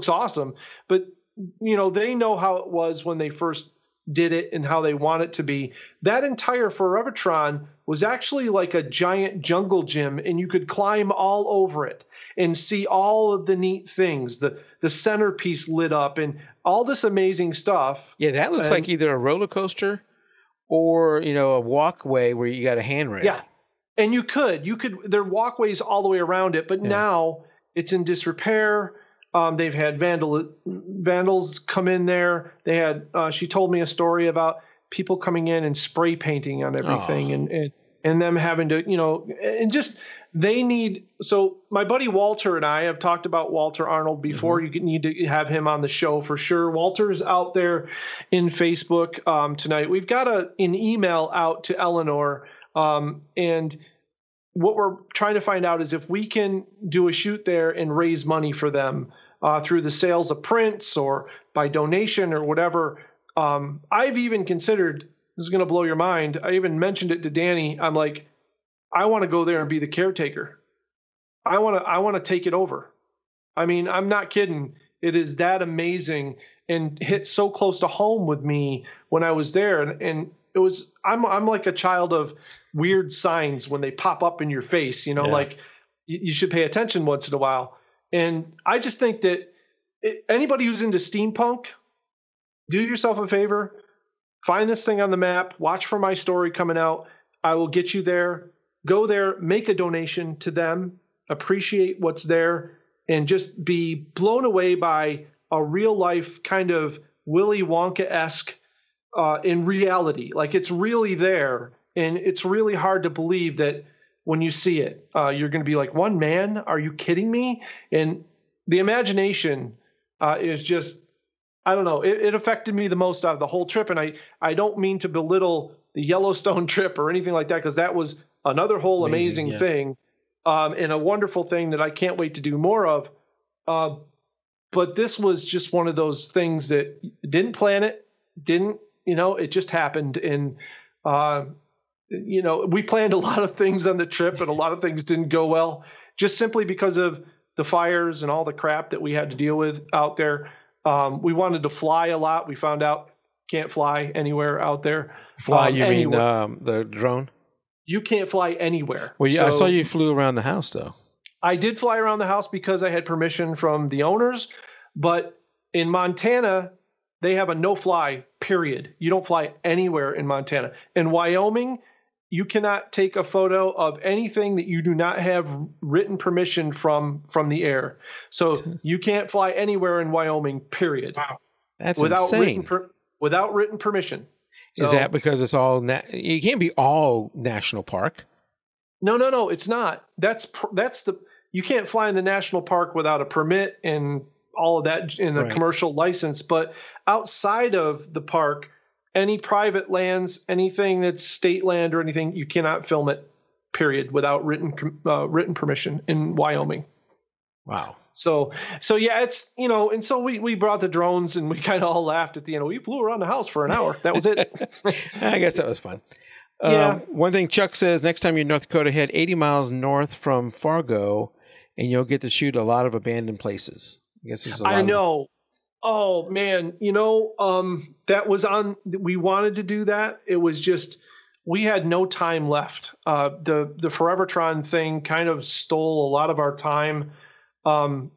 [SPEAKER 3] awesome. But they know how it was when they first did it and how they want it to be. That entire Forevertron was actually like a giant jungle gym, and you could climb all over it and see all of the neat things, the centerpiece lit up and all this amazing stuff.
[SPEAKER 1] Yeah, that looks like either a roller coaster or, a walkway where you got a handrail.
[SPEAKER 3] Yeah. And you could, there are walkways all the way around it, but now it's in disrepair. They've had vandals come in there. They had, she told me a story about people coming in and spray painting on everything. And and them having to, and just they need. So my buddy Walter and I have talked about Walter Arnold before. You need to have him on the show for sure. Walter's out there in Facebook tonight. We've got an email out to Eleanor, and what we're trying to find out is if we can do a shoot there and raise money for them through the sales of prints or by donation or whatever. I've even considered, this is going to blow your mind, I even mentioned it to Danny. I'm like, I want to go there and be the caretaker. I want to take it over. I mean, I'm not kidding. It is that amazing and hit so close to home with me when I was there. And it was, I'm like a child of weird signs when they pop up in your face, like you should pay attention once in a while. And I just think that anybody who's into steampunk, do yourself a favor, find this thing on the map, watch for my story coming out. I will get you there. Go there, make a donation to them, appreciate what's there, and just be blown away by a real life kind of Willy Wonka-esque in reality. Like it's really there, and it's really hard to believe that when you see it, you're going to be like, one man? Are you kidding me? And the imagination is just, I don't know. It affected me the most out of the whole trip. And I don't mean to belittle the Yellowstone trip or anything like that, because that was another whole amazing thing and a wonderful thing that I can't wait to do more of. But this was just one of those things that didn't plan it, it just happened. And, we planned a lot of things on the trip and a lot of things didn't go well, just simply because of the fires and all the crap that we had to deal with out there. We wanted to fly a lot. We found out can't fly anywhere out there.
[SPEAKER 1] Fly, you
[SPEAKER 3] anywhere.
[SPEAKER 1] mean the drone?
[SPEAKER 3] You can't fly anywhere.
[SPEAKER 1] Well, yeah, I saw you flew around the house, though.
[SPEAKER 3] I did fly around the house because I had permission from the owners. But in Montana, they have a no-fly, period. You don't fly anywhere in Montana. In Wyoming, you cannot take a photo of anything that you do not have written permission from the air. So you can't fly anywhere in Wyoming, period.
[SPEAKER 4] Wow.
[SPEAKER 1] That's insane.
[SPEAKER 3] Without written permission.
[SPEAKER 1] Is that because it's all you can't be all national park?
[SPEAKER 3] No, it's not. You can't fly in the national park without a permit and all of that in a commercial license. But outside of the park, any private lands, anything that's state land or anything, you cannot film it, period, without written permission in Wyoming.
[SPEAKER 1] Wow.
[SPEAKER 3] So yeah, it's, and so we brought the drones and we kind of all laughed at the end. We flew around the house for an hour. That was it.
[SPEAKER 1] I guess that was fun.
[SPEAKER 3] Yeah.
[SPEAKER 1] One thing Chuck says, next time you're in North Dakota, head 80 miles north from Fargo and you'll get to shoot a lot of abandoned places. I guess
[SPEAKER 3] I know. Oh man. That was we wanted to do that. It was just, we had no time left. The Forevertron thing kind of stole a lot of our time. I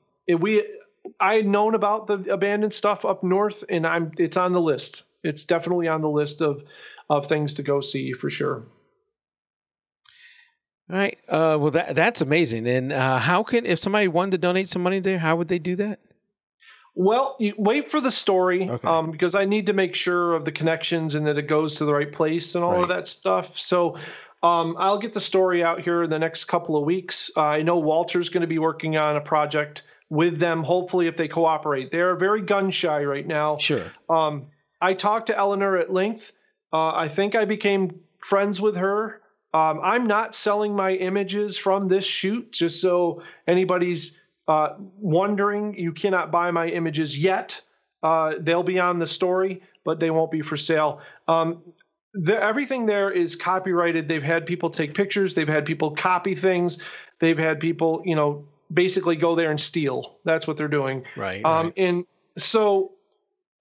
[SPEAKER 3] had known about the abandoned stuff up north, and it's on the list. It's definitely on the list of things to go see for sure.
[SPEAKER 1] All right. Well, that's amazing. And if somebody wanted to donate some money there, how would they do that?
[SPEAKER 3] Well, you wait for the story, because I need to make sure of the connections and that it goes to the right place and all of that stuff. So I'll get the story out here in the next couple of weeks. I know Walter's going to be working on a project with them, hopefully, if they cooperate. They're very gun shy right now.
[SPEAKER 1] Sure.
[SPEAKER 3] I talked to Eleanor at length. I think I became friends with her. I'm not selling my images from this shoot, just so anybody's wondering. You cannot buy my images yet. They'll be on the story, but they won't be for sale. Everything there is copyrighted. They've had people take pictures. They've had people copy things. They've had people, basically go there and steal. That's what they're doing.
[SPEAKER 1] Right.
[SPEAKER 3] And so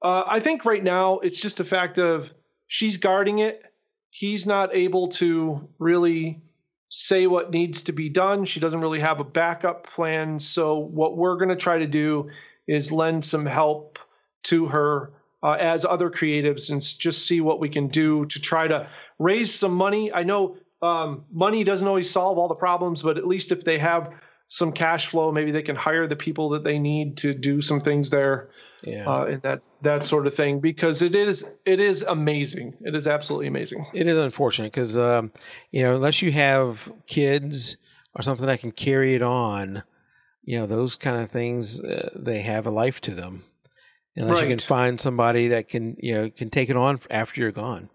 [SPEAKER 3] I think right now it's just a fact of she's guarding it. He's not able to really say what needs to be done. She doesn't really have a backup plan. So what we're going to try to do is lend some help to her as other creatives and just see what we can do to try to raise some money. I know money doesn't always solve all the problems, but at least if they have some cash flow, maybe they can hire the people that they need to do some things there. and that sort of thing, because it is amazing. It is absolutely amazing.
[SPEAKER 1] It is unfortunate because unless you have kids or something that can carry it on, those kind of things, they have a life to them. Unless you can find somebody that can take it on after you're gone.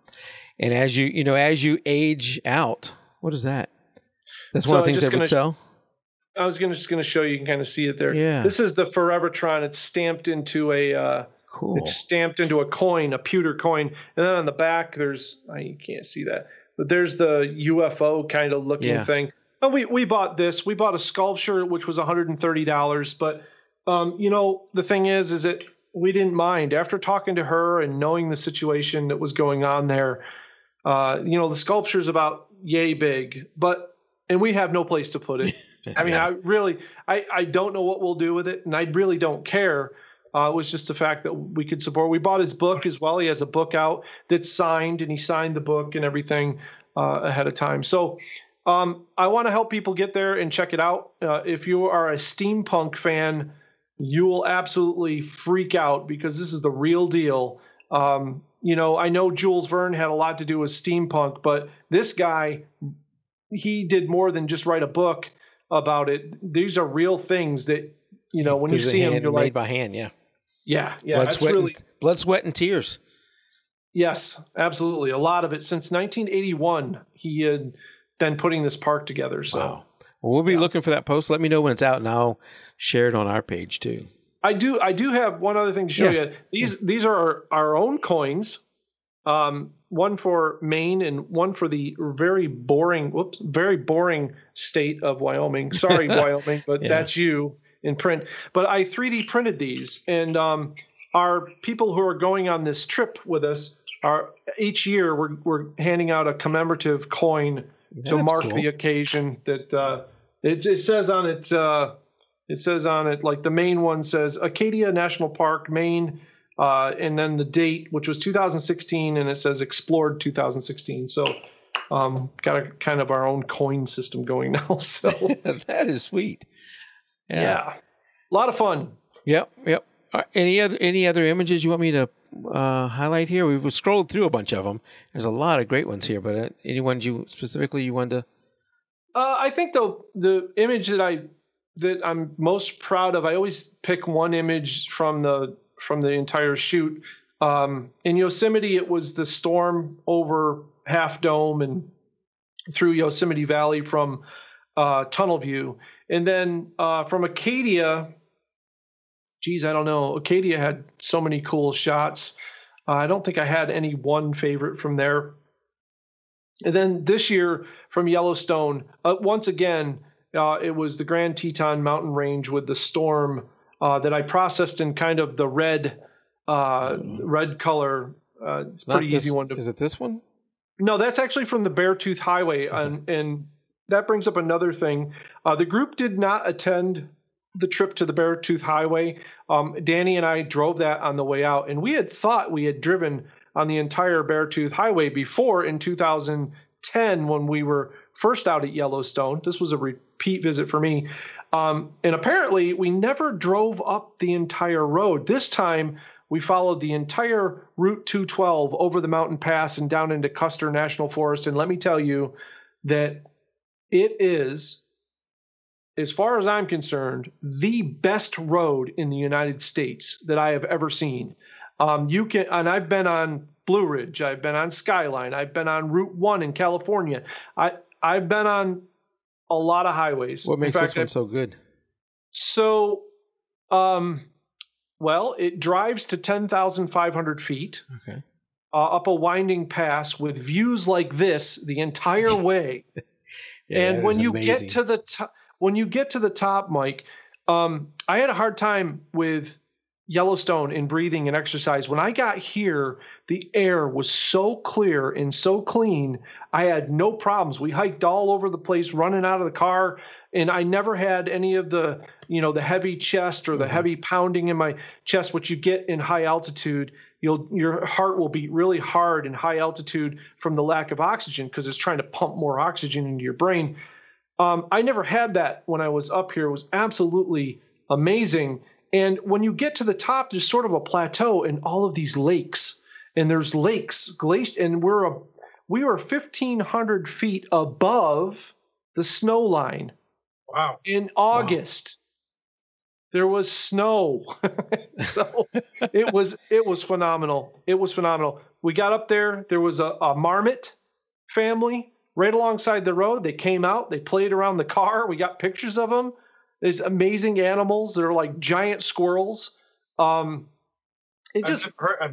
[SPEAKER 1] And as you age out, what is that? That's one of the things that would sell.
[SPEAKER 3] I was just going to show you. You can kind of see it there.
[SPEAKER 1] Yeah.
[SPEAKER 3] This is the Forevertron. It's stamped into a
[SPEAKER 1] cool.
[SPEAKER 3] It's stamped into a coin, a pewter coin, and then on the back you can't see that, but there's the UFO kind of looking thing. But we bought this. We bought a sculpture which was $130, but the thing is that we didn't mind after talking to her and knowing the situation that was going on there. The sculpture's about yay big, and we have no place to put it. I mean, I don't know what we'll do with it, and I really don't care. It was just the fact that we could support. We bought his book as well. He has a book out that's signed, and he signed the book and everything ahead of time. So I want to help people get there and check it out. If you are a steampunk fan, you will absolutely freak out because this is the real deal. I know Jules Verne had a lot to do with steampunk, but this guy, he did more than just write a book about it. These are real things that, when you see them, you're
[SPEAKER 1] made
[SPEAKER 3] like,
[SPEAKER 1] by hand. Yeah.
[SPEAKER 3] Yeah.
[SPEAKER 1] Blood, sweat, and tears.
[SPEAKER 3] Yes, absolutely. A lot of it since 1981, he had been putting this park together. So
[SPEAKER 1] wow. Well, we'll be looking for that post. Let me know when it's out, and I'll share it on our page too.
[SPEAKER 3] I do have one other thing to show you. These are our own coins. One for Maine and one for the very boring state of Wyoming. Sorry, Wyoming, but that's you in print. But I 3D printed these, and our people who are going on this trip with us each year we're handing out a commemorative coin to mark the occasion. That it says on it. It says on it, like the main one says Acadia National Park, Maine, and then the date, which was 2016, and it says explored 2016. So got a kind of our own coin system going now. So
[SPEAKER 1] that is sweet.
[SPEAKER 3] Yeah. A lot of fun.
[SPEAKER 1] Yep. Any other images you want me to highlight here? We've scrolled through a bunch of them. There's a lot of great ones here, but any ones you wanted to?
[SPEAKER 3] I think the image that I'm most proud of, I always pick one image from the entire shoot. In Yosemite, it was the storm over Half Dome and through Yosemite Valley from tunnel view. And then from Acadia, I don't know. Acadia had so many cool shots. I don't think I had any one favorite from there. And then this year from Yellowstone, once again, it was the Grand Teton Mountain Range with the storm that I processed in kind of the red color. It's pretty easy one to.
[SPEAKER 1] Is it this one?
[SPEAKER 3] No, that's actually from the Beartooth Highway, and that brings up another thing. The group did not attend the trip to the Beartooth Highway. Danny and I drove that on the way out, and we had thought we had driven on the entire Beartooth Highway before in 2010 when we were first out at Yellowstone. This was a repeat visit for me. And apparently we never drove up the entire road. This time we followed the entire Route 212 over the mountain pass and down into Custer National Forest. And let me tell you that it is, as far as I'm concerned, the best road in the United States that I have ever seen. And I've been on Blue Ridge, I've been on Skyline, I've been on Route 1 in California. I've been on a lot of highways.
[SPEAKER 1] What makes this one so good?
[SPEAKER 3] So, it drives to 10,500 feet.
[SPEAKER 1] Okay.
[SPEAKER 3] Up a winding pass with views like this the entire way. And when you get to the top, Mike, I had a hard time with Yellowstone in breathing and exercise. When I got here, the air was so clear and so clean. I had no problems. We hiked all over the place, running out of the car, and I never had any of the heavy chest or the heavy pounding in my chest, which you get in high altitude. Your heart will beat really hard in high altitude from the lack of oxygen because it's trying to pump more oxygen into your brain. I never had that when I was up here. It was absolutely amazing. And when you get to the top, there's sort of a plateau and all of these lakes. And there's lakes, and we were 1,500 feet above the snow line.
[SPEAKER 4] Wow.
[SPEAKER 3] In August. Wow. There was snow. So it was phenomenal. It was phenomenal. We got up there. There was a marmot family right alongside the road. They came out. They played around the car. We got pictures of them. There's amazing animals. They're like giant squirrels. I've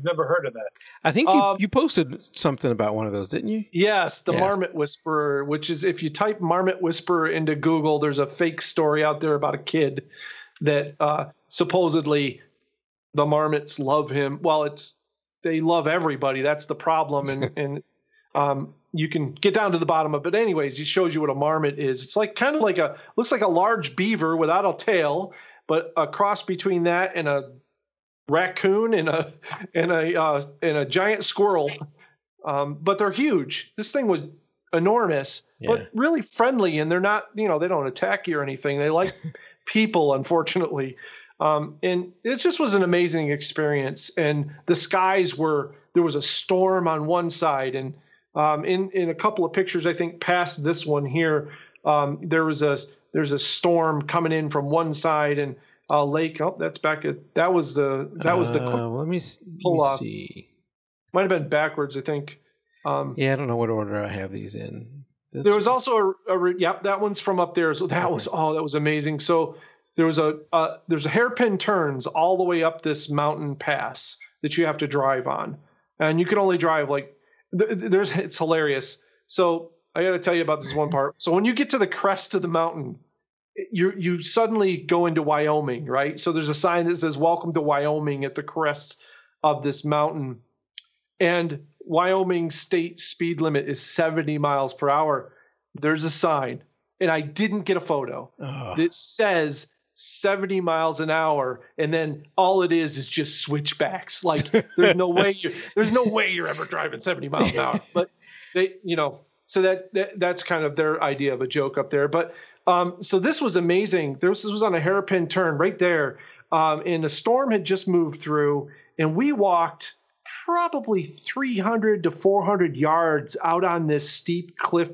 [SPEAKER 4] never heard of that.
[SPEAKER 1] I think you posted something about one of those, didn't you?
[SPEAKER 3] Yes, the Marmot Whisperer, which is, if you type Marmot Whisperer into Google, there's a fake story out there about a kid that supposedly the marmots love him. Well, they love everybody. That's the problem, and you can get down to the bottom of it. But anyways, he shows you what a marmot is. It's like kind of like looks like a large beaver without a tail, but a cross between that and a raccoon and a giant squirrel. But they're huge. This thing was enormous, but really friendly, and they're not, they don't attack you or anything. They like people, unfortunately. And it just was an amazing experience. And the skies there was a storm on one side, and in a couple of pictures, I think past this one here, there's a storm coming in from one side, and a lake. Oh, that's back at, that was the
[SPEAKER 1] let me see.
[SPEAKER 3] Might have been backwards, I think.
[SPEAKER 1] I don't know what order I have these in.
[SPEAKER 3] There was also that one's from up there. So that was amazing. So there's a hairpin turns all the way up this mountain pass that you have to drive on, and you can only drive it's hilarious. So I got to tell you about this one part. So when you get to the crest of the mountain, you suddenly go into Wyoming, right? So there's a sign that says "Welcome to Wyoming" at the crest of this mountain, and Wyoming state speed limit is 70 miles per hour. There's a sign, and I didn't get a photo that says 70 miles an hour, and then all it is just switchbacks. Like there's no way you're ever driving 70 miles an hour. But they, so that's kind of their idea of a joke up there. But so this was amazing. This was on a hairpin turn right there, and a storm had just moved through, and we walked probably 300 to 400 yards out on this steep cliff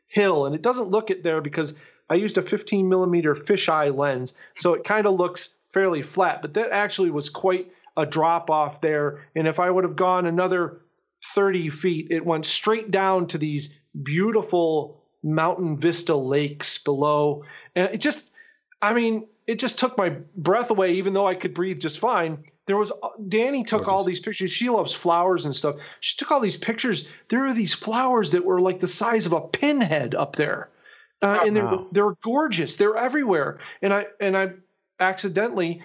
[SPEAKER 3] hill. And it doesn't look it there because I used a 15 millimeter fisheye lens. So it kind of looks fairly flat, but that actually was quite a drop off there. And if I would have gone another 30 feet, it went straight down to these beautiful mountain vista lakes below. And it just took my breath away, even though I could breathe just fine. Danny took all these pictures. She loves flowers and stuff. She took all these pictures. There are these flowers that were like the size of a pinhead up there. And they're gorgeous. They're everywhere. And I accidentally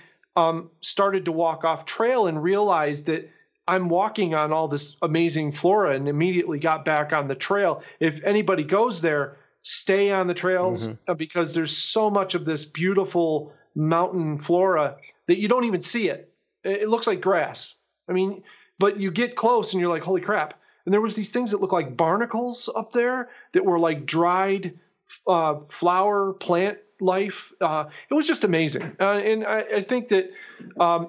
[SPEAKER 3] started to walk off trail and realized that I'm walking on all this amazing flora, and immediately got back on the trail. If anybody goes there, stay on the trails because there's so much of this beautiful mountain flora that you don't even see it. It looks like grass. I mean, but you get close and you're like, holy crap. And there was these things that look like barnacles up there that were like dried flower plant life. It was just amazing. And I think that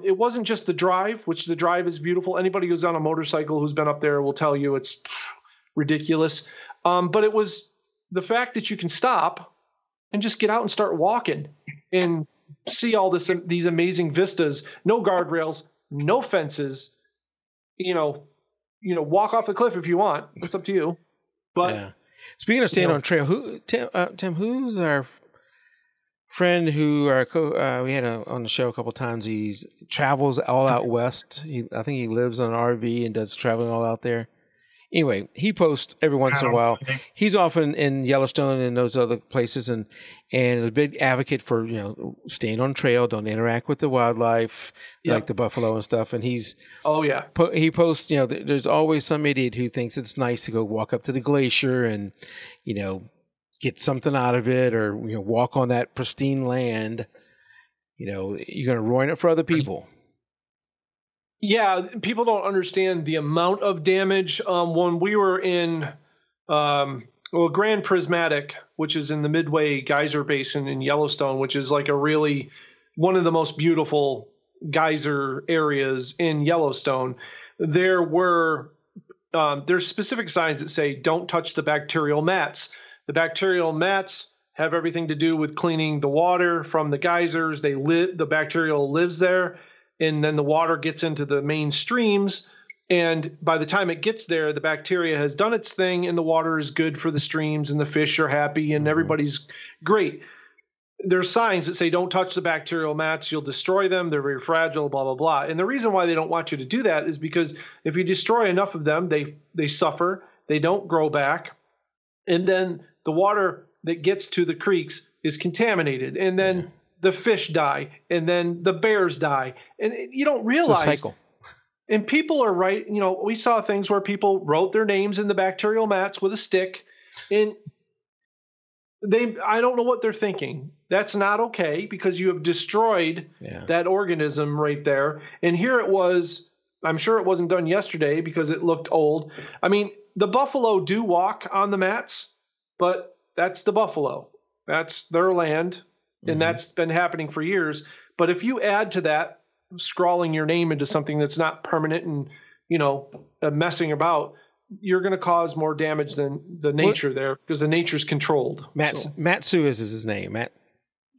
[SPEAKER 3] it wasn't just the drive, which the drive is beautiful. Anybody who's on a motorcycle who's been up there will tell you it's ridiculous. But it was the fact that you can stop and just get out and start walking and see all these amazing vistas, no guardrails, no fences, walk off the cliff if you want. It's up to you. But
[SPEAKER 1] speaking of staying on trail, Tim, who's our friend who we had on the show a couple of times? He travels all out west. I think he lives on an RV and does traveling all out there. Anyway, he posts every once in a while. He's often in Yellowstone and those other places, and a big advocate for staying on trail, don't interact with the wildlife like the buffalo and stuff. And he posts. There's always some idiot who thinks it's nice to go walk up to the glacier and get something out of it, or walk on that pristine land. You're going to ruin it for other people.
[SPEAKER 3] Yeah, people don't understand the amount of damage. When we were in Grand Prismatic, which is in the Midway Geyser Basin in Yellowstone, which is like one of the most beautiful geyser areas in Yellowstone, there's specific signs that say don't touch the bacterial mats. The bacterial mats have everything to do with cleaning the water from the geysers. The bacterial lives there, and then the water gets into the main streams. And by the time it gets there, the bacteria has done its thing, and the water is good for the streams, and the fish are happy, and everybody's great. There's signs that say don't touch the bacterial mats, you'll destroy them, they're very fragile, blah, blah, blah. And the reason why they don't want you to do that is because if you destroy enough of them, they suffer, they don't grow back, and then the water that gets to the creeks is contaminated, and then the fish die, and then the bears die, and you don't realize.
[SPEAKER 1] It's a cycle.
[SPEAKER 3] And people are right. You know, we saw things where people wrote their names in the bacterial mats with a stick, and I don't know what they're thinking. That's not okay because you have destroyed that organism right there. And here it was. I'm sure it wasn't done yesterday because it looked old. I mean, the buffalo do walk on the mats, but that's the buffalo. That's their land, and that's been happening for years. But if you add to that, scrawling your name into something that's not permanent and, messing about, you're going to cause more damage than the nature there because the nature's controlled.
[SPEAKER 1] Matt Seuss is his name. Matt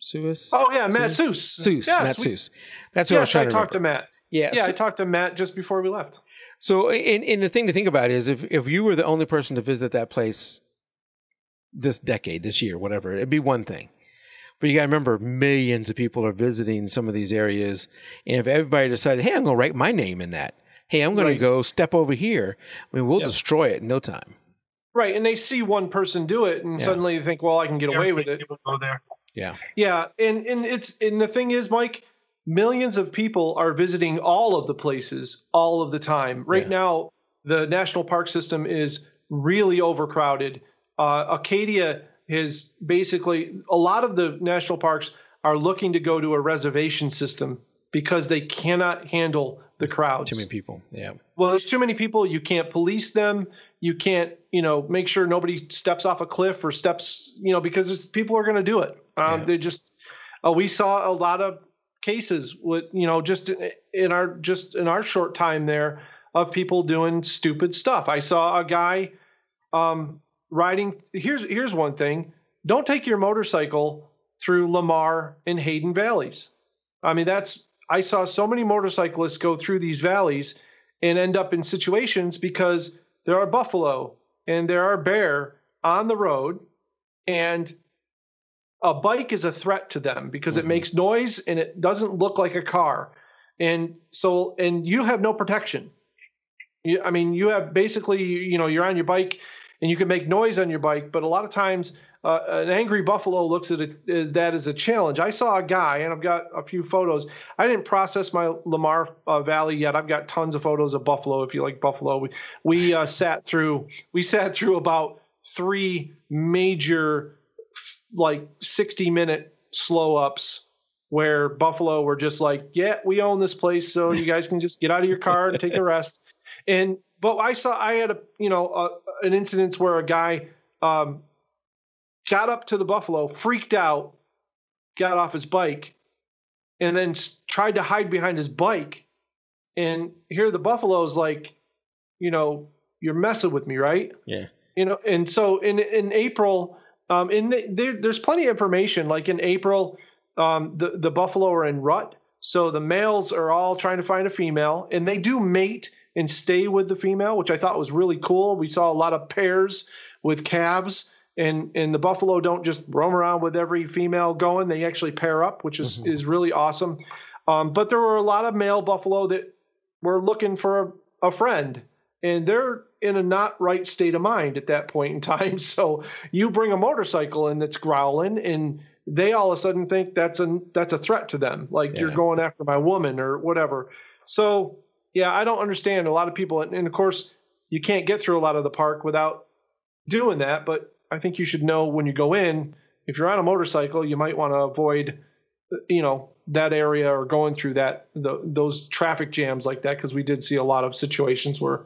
[SPEAKER 1] Seuss?
[SPEAKER 3] Oh, yeah, Matt Seuss.
[SPEAKER 1] Yes, Matt Seuss. That's who I was trying to
[SPEAKER 3] talked to Matt.
[SPEAKER 1] Yes.
[SPEAKER 3] Yeah, I talked to Matt just before we left.
[SPEAKER 1] So, and the thing to think about is if you were the only person to visit that place this decade, this year, whatever, it'd be one thing. But you got to remember, millions of people are visiting some of these areas. And if everybody decided, hey, I'm going to write my name in that. Hey, I'm going to go step over here. I mean, we'll destroy it in no time.
[SPEAKER 3] Right. And they see one person do it and suddenly they think, well, I can get away with it.
[SPEAKER 4] Go there.
[SPEAKER 1] Yeah.
[SPEAKER 3] Yeah. And the thing is, Mike, millions of people are visiting all of the places all of the time. Right now, the national park system is really overcrowded. Acadia is basically, a lot of the national parks are looking to go to a reservation system because they cannot handle the crowds.
[SPEAKER 1] Too many people. Yeah.
[SPEAKER 3] Well, there's too many people. You can't police them. You can't, make sure nobody steps off a cliff or steps, because people are going to do it. They just, we saw a lot of cases with, just in our short time there of people doing stupid stuff. I saw a guy, riding. Here's one thing. Don't take your motorcycle through Lamar and Hayden valleys. I mean, I saw so many motorcyclists go through these valleys and end up in situations because there are buffalo and there are bear on the road, and a bike is a threat to them because it makes noise and it doesn't look like a car. And you have no protection. You have basically, you're on your bike and you can make noise on your bike, but a lot of times an angry buffalo looks at that as a challenge. I saw a guy, and I've got a few photos. I didn't process my Lamar Valley yet. I've got tons of photos of buffalo. If you like buffalo, we sat through about 3 major, 60-minute slow ups where buffalo were just like, yeah, we own this place, so you guys can just get out of your car and take a rest. But I had an incident where a guy got up to the buffalo, freaked out, got off his bike, and then tried to hide behind his bike. And here the buffalo's like, you're messing with me, right?
[SPEAKER 1] Yeah.
[SPEAKER 3] And so in April, there's plenty of information. Like in April, the buffalo are in rut. So the males are all trying to find a female, and they do mate and stay with the female, which I thought was really cool. We saw a lot of pairs with calves, and the buffalo don't just roam around with every female going. They actually pair up, which is really awesome. But there were a lot of male buffalo that were looking for a friend, and they're in a not right state of mind at that point in time. So you bring a motorcycle in that's growling, and they all of a sudden think that's a threat to them. Like you're going after my woman or whatever. So yeah, I don't understand a lot of people. And of course you can't get through a lot of the park without doing that. But I think you should know when you go in, if you're on a motorcycle, you might want to avoid, that area or going through those traffic jams like that. Cause we did see a lot of situations where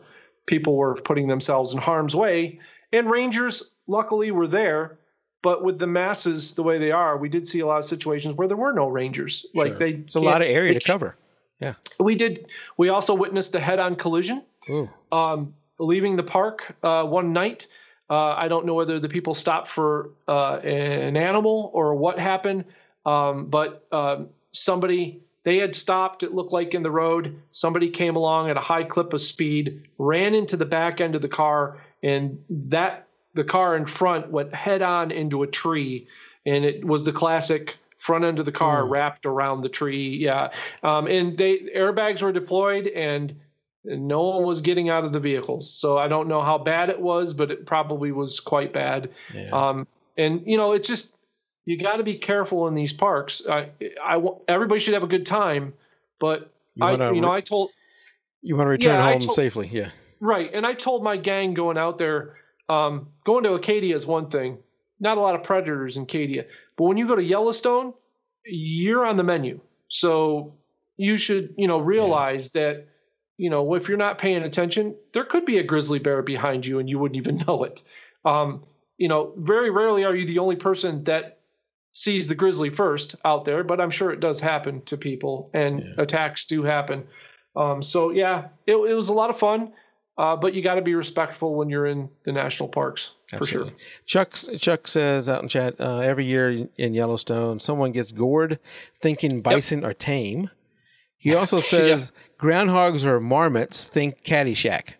[SPEAKER 3] people were putting themselves in harm's way, and rangers luckily were there. But with the masses the way they are, we did see a lot of situations where there were no rangers. Like
[SPEAKER 1] there's a lot of area to cover. Yeah.
[SPEAKER 3] We also witnessed a head-on collision.
[SPEAKER 1] Ooh.
[SPEAKER 3] Leaving the park one night. I don't know whether the people stopped for an animal or what happened, but they had stopped, it looked like, in the road. Somebody came along at a high clip of speed, ran into the back end of the car, and the car in front went head-on into a tree, and it was the classic front end of the car wrapped around the tree. Yeah. And airbags were deployed, and no one was getting out of the vehicles. So I don't know how bad it was, but it probably was quite bad.
[SPEAKER 1] Yeah.
[SPEAKER 3] And it's just, you got to be careful in these parks. Everybody should have a good time, but
[SPEAKER 1] you want to return home safely. Yeah.
[SPEAKER 3] Right. And I told my gang going out there, going to Acadia is one thing, not a lot of predators in Acadia, but when you go to Yellowstone, you're on the menu. So you should, realize that, if you're not paying attention, there could be a grizzly bear behind you and you wouldn't even know it. Very rarely are you the only person that sees the grizzly first out there, but I'm sure it does happen to people, and attacks do happen. It was a lot of fun, but you got to be respectful when you're in the national parks.
[SPEAKER 1] Absolutely.
[SPEAKER 3] For
[SPEAKER 1] sure. Chuck says out in chat, every year in Yellowstone, someone gets gored thinking bison are tame. He also says groundhogs are marmots, think Caddyshack.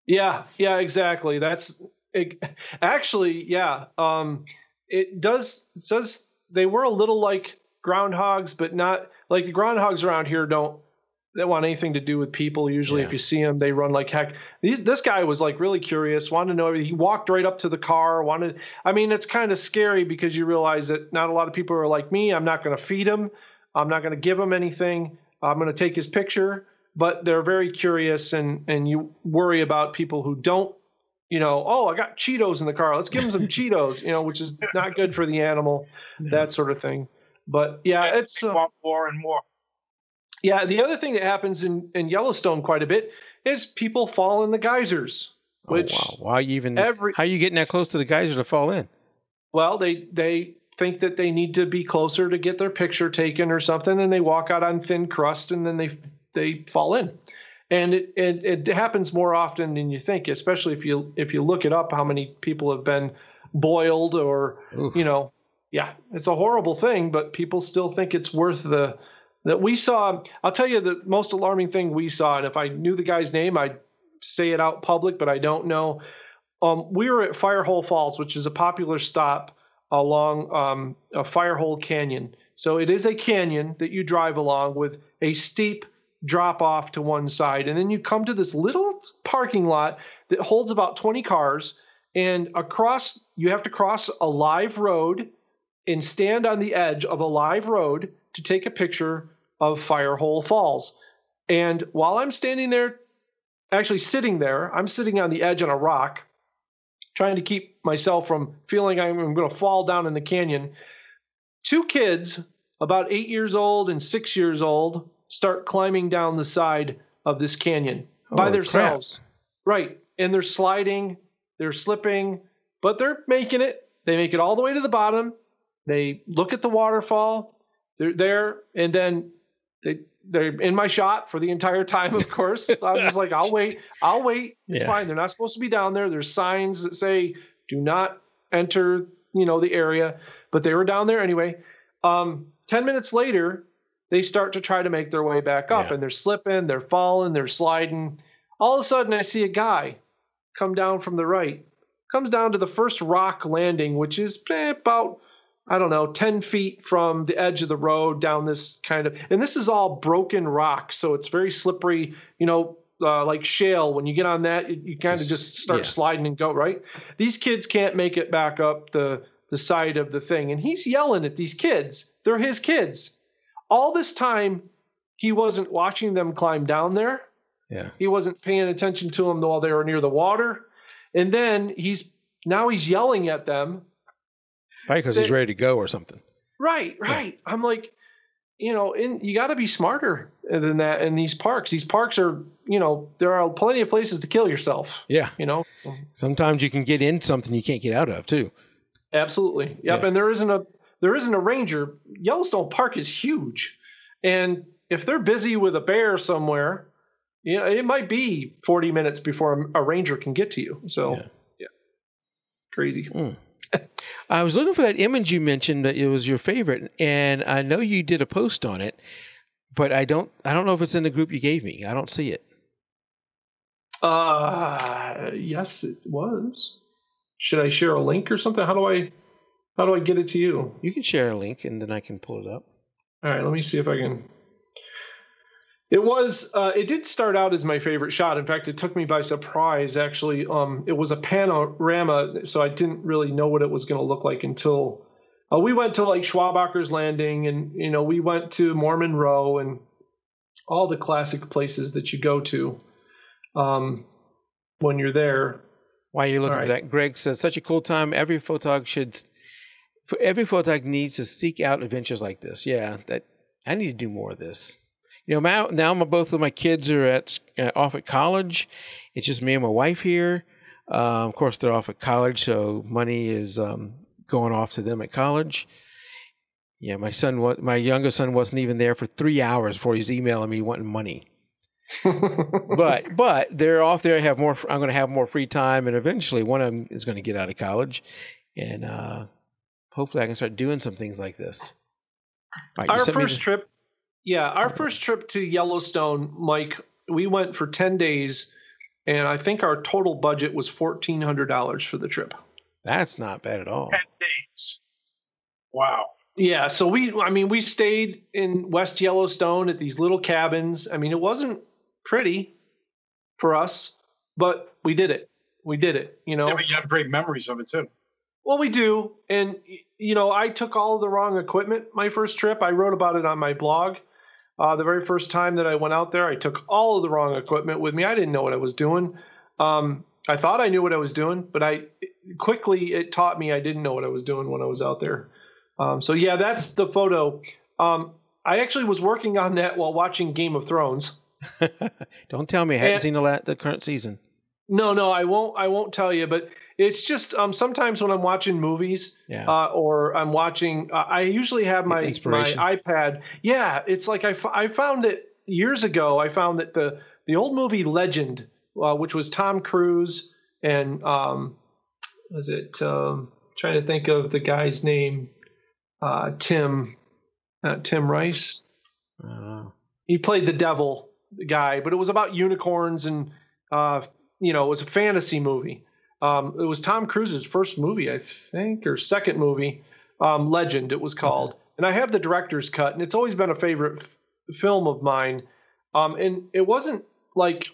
[SPEAKER 3] Yeah, exactly. That's actually, yeah. It says they were a little like groundhogs, but not like the groundhogs around here don't want anything to do with people. Usually if you see them, they run like heck. This guy was like really curious, wanted to know everything. He walked right up to the car, it's kind of scary because you realize that not a lot of people are like me. I'm not going to feed him. I'm not going to give him anything. I'm going to take his picture, but they're very curious, and you worry about people who don't, I got Cheetos in the car. Let's give him some Cheetos, which is not good for the animal, that sort of thing. But it's
[SPEAKER 4] want more and more.
[SPEAKER 3] Yeah, the other thing that happens in Yellowstone quite a bit is people fall in the geysers. Which
[SPEAKER 1] wow. How are you getting that close to the geyser to fall in?
[SPEAKER 3] Well, they think that they need to be closer to get their picture taken or something, and they walk out on thin crust, and then they fall in. And it happens more often than you think, especially if you look it up, how many people have been boiled or it's a horrible thing, but people still think it's worth that we saw. I'll tell you the most alarming thing we saw, and if I knew the guy's name, I'd say it out public, but I don't know. We were at Firehole Falls, which is a popular stop along a Firehole Canyon. So it is a canyon that you drive along with a steep drop off to one side. And then you come to this little parking lot that holds about 20 cars. And you have to cross a live road and stand on the edge of a live road to take a picture of Firehole Falls. And while I'm standing there, actually sitting there, I'm sitting on the edge on a rock, trying to keep myself from feeling I'm going to fall down in the canyon. Two kids, about 8 years old and 6 years old, start climbing down the side of this canyon by themselves.
[SPEAKER 1] Crap.
[SPEAKER 3] Right. And they're sliding, they're slipping, but they're making it. They make it all the way to the bottom. They look at the waterfall. They're there, and then they're in my shot for the entire time, of course. I'm just like, I'll wait. It's fine. They're not supposed to be down there. There's signs that say, do not enter, the area. But they were down there anyway. 10 minutes later, they start to try to make their way back up, and they're slipping, they're falling, they're sliding. All of a sudden, I see a guy come down from the right, comes down to the first rock landing, which is about, 10 feet from the edge of the road down this and this is all broken rock. So it's very slippery, like shale. When you get on that, you kind of just start sliding and go, right? These kids can't make it back up the side of the thing. And he's yelling at these kids. They're his kids. All this time, he wasn't watching them climb down there.
[SPEAKER 1] Yeah.
[SPEAKER 3] He wasn't paying attention to them while they were near the water. And then he's yelling at them.
[SPEAKER 1] Probably because he's ready to go or something.
[SPEAKER 3] Right. Yeah. I'm like, you got to be smarter than that in these parks. These parks are, there are plenty of places to kill yourself.
[SPEAKER 1] Yeah. Sometimes you can get in something you can't get out of too.
[SPEAKER 3] Absolutely. Yep. Yeah. And there isn't a ranger. Yellowstone Park is huge. And if they're busy with a bear somewhere, it might be 40 minutes before a ranger can get to you. So, yeah. Crazy.
[SPEAKER 1] I was looking for that image you mentioned that it was your favorite, and I know you did a post on it, but I don't know if it's in the group you gave me. I don't see it.
[SPEAKER 3] Yes, it was. Should I share a link or something? How do I get it to you?
[SPEAKER 1] You can share a link, and then I can pull it up.
[SPEAKER 3] All right, let me see if I can. It did start out as my favorite shot. In fact, it took me by surprise, actually. It was a panorama, so I didn't really know what it was going to look like until we went to like Schwabacher's Landing, and, we went to Mormon Row and all the classic places that you go to when you're there.
[SPEAKER 1] While you're looking for that, Greg says, such a cool time. Every photog needs to seek out adventures like this. Yeah, I need to do more of this. Now both of my kids are off at college. It's just me and my wife here. Of course, they're off at college, so money is going off to them at college. Yeah, my youngest son wasn't even there for 3 hours before he was emailing me wanting money. but they're off there. I'm going to have more free time, and eventually one of them is going to get out of college, and hopefully I can start doing some things like this. Right,
[SPEAKER 3] our first trip to Yellowstone, Mike, we went for 10 days, and I think our total budget was $1,400 for the trip.
[SPEAKER 1] That's not bad at all.
[SPEAKER 4] 10 days. Wow.
[SPEAKER 3] Yeah, so we stayed in West Yellowstone at these little cabins. I mean, it wasn't pretty for us, but we did it.
[SPEAKER 4] Yeah, but you have great memories of it too.
[SPEAKER 3] Well, we do. And, I took all of the wrong equipment my first trip. I wrote about it on my blog. The very first time that I went out there, I took all of the wrong equipment with me. I didn't know what I was doing. I thought I knew what I was doing, but it taught me I didn't know what I was doing when I was out there. So yeah, that's the photo. I actually was working on that while watching Game of Thrones.
[SPEAKER 1] Don't tell me I haven't seen the current season.
[SPEAKER 3] No, I won't tell you, but it's just sometimes when I'm watching movies or I'm watching, I usually have my iPad. Yeah, it's like I found it years ago. I found that the old movie Legend, which was Tom Cruise and was it trying to think of the guy's name, Tim Rice. He played the devil guy, but it was about unicorns and it was a fantasy movie. It was Tom Cruise's first movie, I think, or second movie, Legend it was called. And I have the director's cut, and it's always been a favorite film of mine. And it wasn't like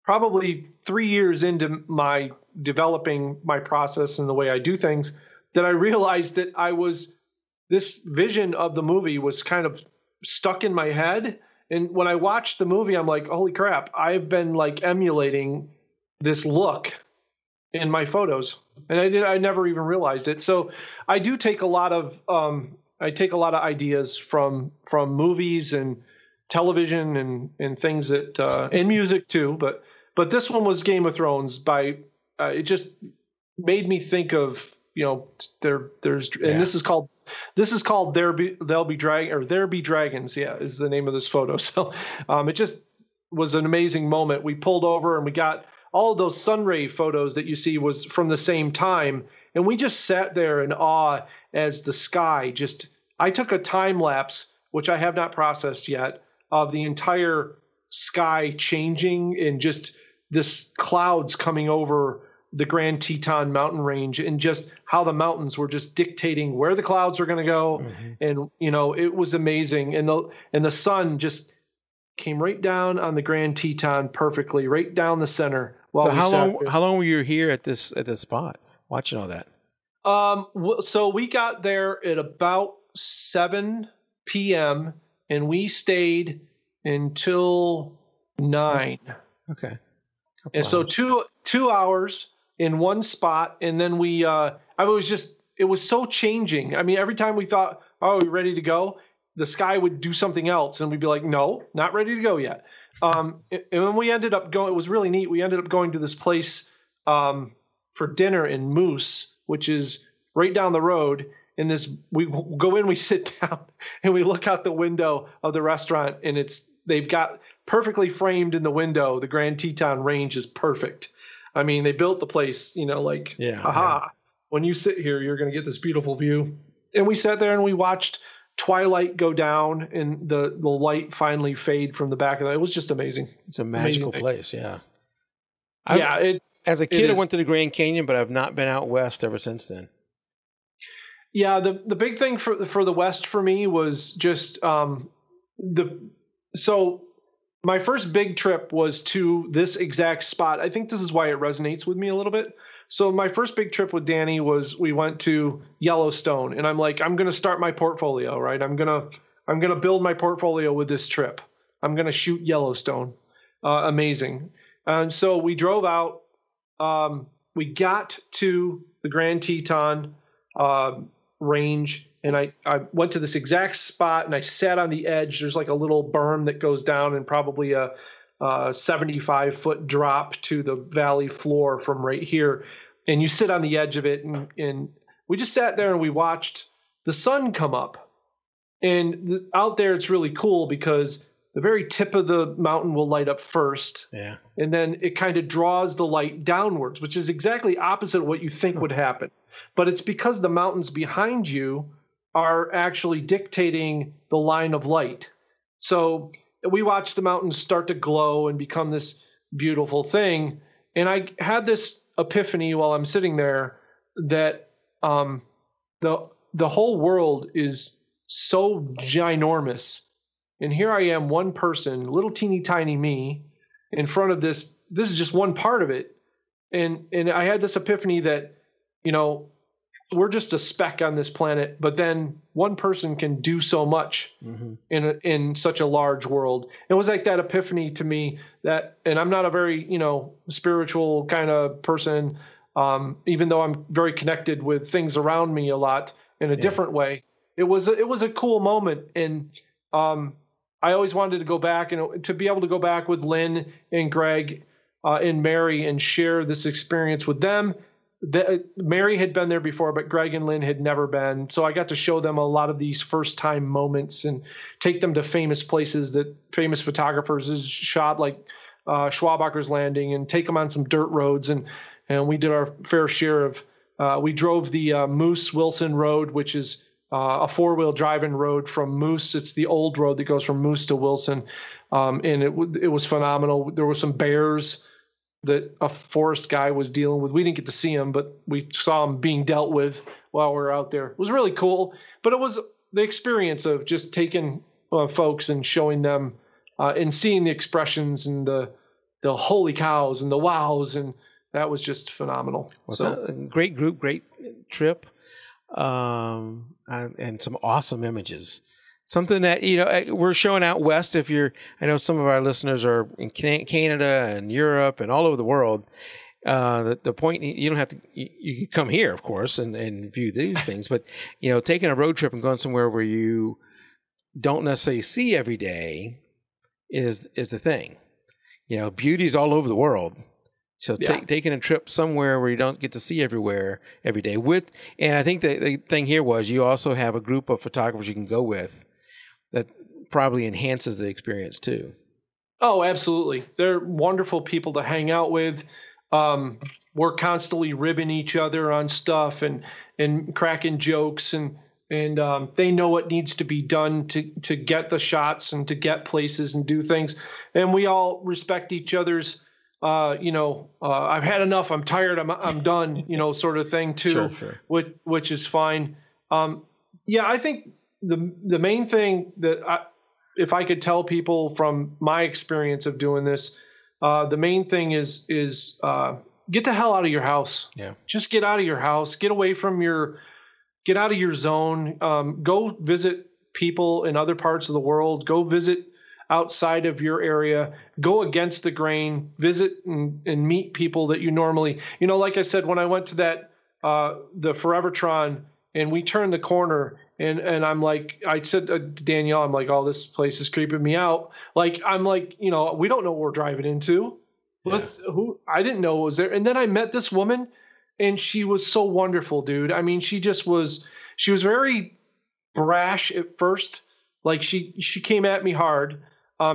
[SPEAKER 3] probably 3 years into my developing my process and the way I do things that I realized that this vision of the movie was kind of stuck in my head. And when I watched the movie, I'm like, holy crap, I've been like emulating this look in my photos, and I never even realized it. So I do take a lot of ideas from movies and television and things that and music too. But this one was Game of Thrones. It just made me think of this is called There Be Dragons. Yeah, is the name of this photo. So it just was an amazing moment. We pulled over and we got all of those sunray photos that you see was from the same time. And we just sat there in awe as the sky I took a time lapse, which I have not processed yet, of the entire sky changing and just this clouds coming over the Grand Teton mountain range and just how the mountains were just dictating where the clouds were going to go. Mm-hmm. And, it was amazing. And the sun just came right down on the Grand Teton perfectly, right down the center.
[SPEAKER 1] So how long were you here at this spot watching all that?
[SPEAKER 3] So we got there at about 7 p.m. and we stayed until 9.
[SPEAKER 1] Okay.
[SPEAKER 3] And so 2 hours in one spot, and then it was so changing. I mean, every time we thought, oh, we're ready to go, the sky would do something else, and we'd be like, no, not ready to go yet. And when we ended up going, it was really neat. We ended up going to this place for dinner in Moose, which is right down the road. in this. We go in, we sit down, and we look out the window of the restaurant, and they've got perfectly framed in the window. The Grand Teton Range is perfect. I mean, they built the place, haha. When you sit here, you're going to get this beautiful view. And we sat there and we watched twilight go down and the light finally fade from the back of it. It was just amazing.
[SPEAKER 1] It's a magical place, yeah.
[SPEAKER 3] As
[SPEAKER 1] a kid, I went to the Grand Canyon, but I've not been out west ever since then.
[SPEAKER 3] Yeah, the big thing for the West for me was just so my first big trip was to this exact spot. I think this is why it resonates with me a little bit. So my first big trip with Danny was we went to Yellowstone, and I'm like, I'm going to start my portfolio, right? I'm going to build my portfolio with this trip. I'm going to shoot Yellowstone. Amazing. And so we drove out. We got to the Grand Teton range, and I went to this exact spot, and I sat on the edge. There's like a little berm that goes down and probably a 75-foot drop to the valley floor from right here. And you sit on the edge of it, and we just sat there and we watched the sun come up. And out there, it's really cool because the very tip of the mountain will light up first.
[SPEAKER 1] Yeah.
[SPEAKER 3] And then it kind of draws the light downwards, which is exactly opposite of what you think would happen. But it's because the mountains behind you are actually dictating the line of light. So we watched the mountains start to glow and become this beautiful thing. And I had this epiphany while I'm sitting there that the whole world is so ginormous. And here I am, one person, little teeny tiny me, in front of this. This is just one part of it. And I had this epiphany that, we're just a speck on this planet, but then one person can do so much in such a large world. It was like that epiphany to me that, and I'm not a very, spiritual kind of person, even though I'm very connected with things around me a lot in a different way. It was a cool moment. And I always wanted to go back and to be able to go back with Lynn and Greg and Mary and share this experience with them. Mary had been there before, but Greg and Lynn had never been. So I got to show them a lot of these first time moments and take them to famous places that famous photographers has shot, like Schwabacher's Landing, and take them on some dirt roads. And we did our fair share of, we drove the Moose Wilson Road, which is a 4-wheel driving road from Moose. It's the old road that goes from Moose to Wilson. And it was phenomenal. There were some bears that a forest guy was dealing with. We didn't get to see him, but we saw him being dealt with while we were out there. It was really cool, but it was the experience of just taking folks and showing them and seeing the expressions and the holy cows and the wows, and that was just phenomenal.
[SPEAKER 1] Well, so a great group, great trip, and some awesome images. Something that, we're showing out west. I know some of our listeners are in Canada and Europe and all over the world. The point, you don't have to, you can come here, of course, and view these things, but, taking a road trip and going somewhere where you don't necessarily see every day is the thing. Beauty's all over the world. So taking a trip somewhere where you don't get to see everywhere every day and I think the thing here was you also have a group of photographers you can go with that probably enhances the experience too.
[SPEAKER 3] Oh, absolutely. They're wonderful people to hang out with. We're constantly ribbing each other on stuff and cracking jokes and they know what needs to be done to get the shots and to get places and do things. And we all respect each other's, I've had enough. I'm tired. I'm done, sort of thing too, sure. Which is fine. I think the main thing that if I could tell people from my experience of doing this, the main thing is get the hell out of your house.
[SPEAKER 1] Yeah.
[SPEAKER 3] Just get out of your house, get away from get out of your zone, go visit people in other parts of the world, go visit outside of your area, go against the grain, visit and meet people that you normally, like I said, when I went to that, the Forevertron and we turned the corner and I'm like, I said to Danielle, I'm like, oh, this place is creeping me out. Like, I'm like, we don't know what we're driving into. Yeah. I didn't know it was there. And then I met this woman and she was so wonderful, dude. I mean, she just was, She was very brash at first. Like she came at me hard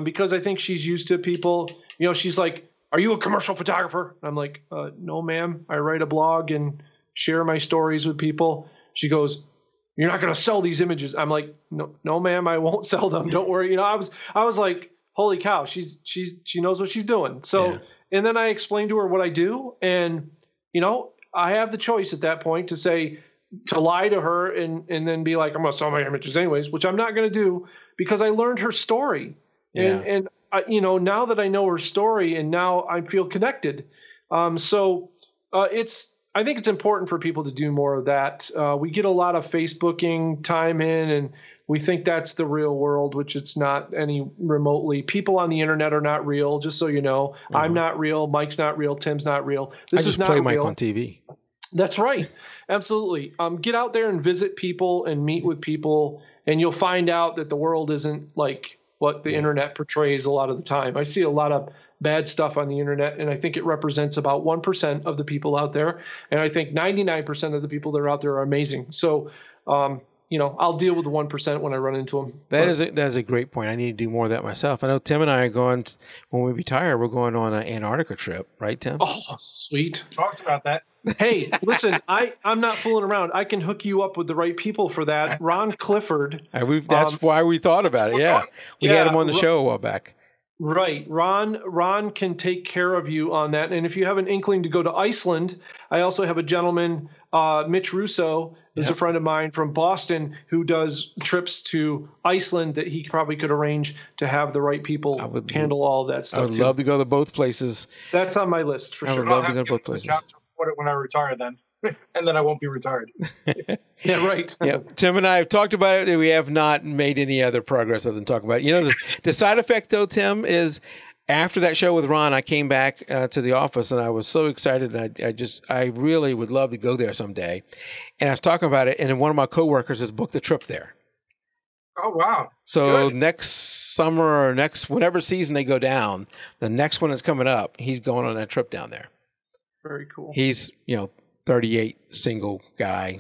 [SPEAKER 3] because I think she's used to people. You know, she's like, "Are you a commercial photographer?" I'm like, "No, ma'am. I write a blog and share my stories with people." She goes, "You're not going to sell these images." I'm like, "No, ma'am. I won't sell them. Don't worry." You know, I was like, "Holy cow, she knows what she's doing." So, and then I explained to her what I do, and you know, I have the choice at that point to lie to her and then be like, "I'm going to sell my images anyways," which I'm not going to do because I learned her story.
[SPEAKER 1] Yeah.
[SPEAKER 3] And I, you know, now that I know her story and now I feel connected. I think it's important for people to do more of that. We get a lot of Facebooking time in, and we think that's the real world, which it's not any remotely. People on the internet are not real, just so you know. I'm not real. Mike's not real. Tim's not real. This is not real.
[SPEAKER 1] Play Mike on TV.
[SPEAKER 3] That's right. Absolutely. Get out there and visit people and meet with people, and you'll find out that the world isn't like what the internet portrays a lot of the time. I see a lot of bad stuff on the internet, and I think it represents about 1% of the people out there. And I think 99% of the people that are out there are amazing. So, you know, I'll deal with the 1% when I run into them.
[SPEAKER 1] That is a great point. I need to do more of that myself. I know Tim and I are going, when we retire, we're going on an Antarctica trip, right, Tim?
[SPEAKER 3] Oh, sweet.
[SPEAKER 4] Talked about that.
[SPEAKER 3] Hey, listen, I'm not fooling around. I can hook you up with the right people for that. Ron Clifford.
[SPEAKER 1] That's why we thought about it. Yeah. We had him on the show a while back.
[SPEAKER 3] Right. Ron can take care of you on that. And if you have an inkling to go to Iceland, I also have a gentleman, Mitch Russo, who's a friend of mine from Boston, who does trips to Iceland that he probably could arrange to have the right people handle all of that stuff.
[SPEAKER 1] I would love to go to both places.
[SPEAKER 3] That's on my list for sure.
[SPEAKER 1] I would love to go to both places.
[SPEAKER 4] When I retire then. And then I won't be retired.
[SPEAKER 3] Yeah, right.
[SPEAKER 1] Yeah, Tim and I have talked about it. We have not made any other progress other than talk about it. You know, the side effect, though, Tim, is after that show with Ron, I came back to the office, and I was so excited. I really would love to go there someday. And I was talking about it, and one of my coworkers has booked a trip there.
[SPEAKER 4] Oh, wow.
[SPEAKER 1] So
[SPEAKER 4] Good.
[SPEAKER 1] next summer or whenever season they go down, the next one that's coming up, he's going on that trip down there.
[SPEAKER 3] Very cool.
[SPEAKER 1] He's, 38, single guy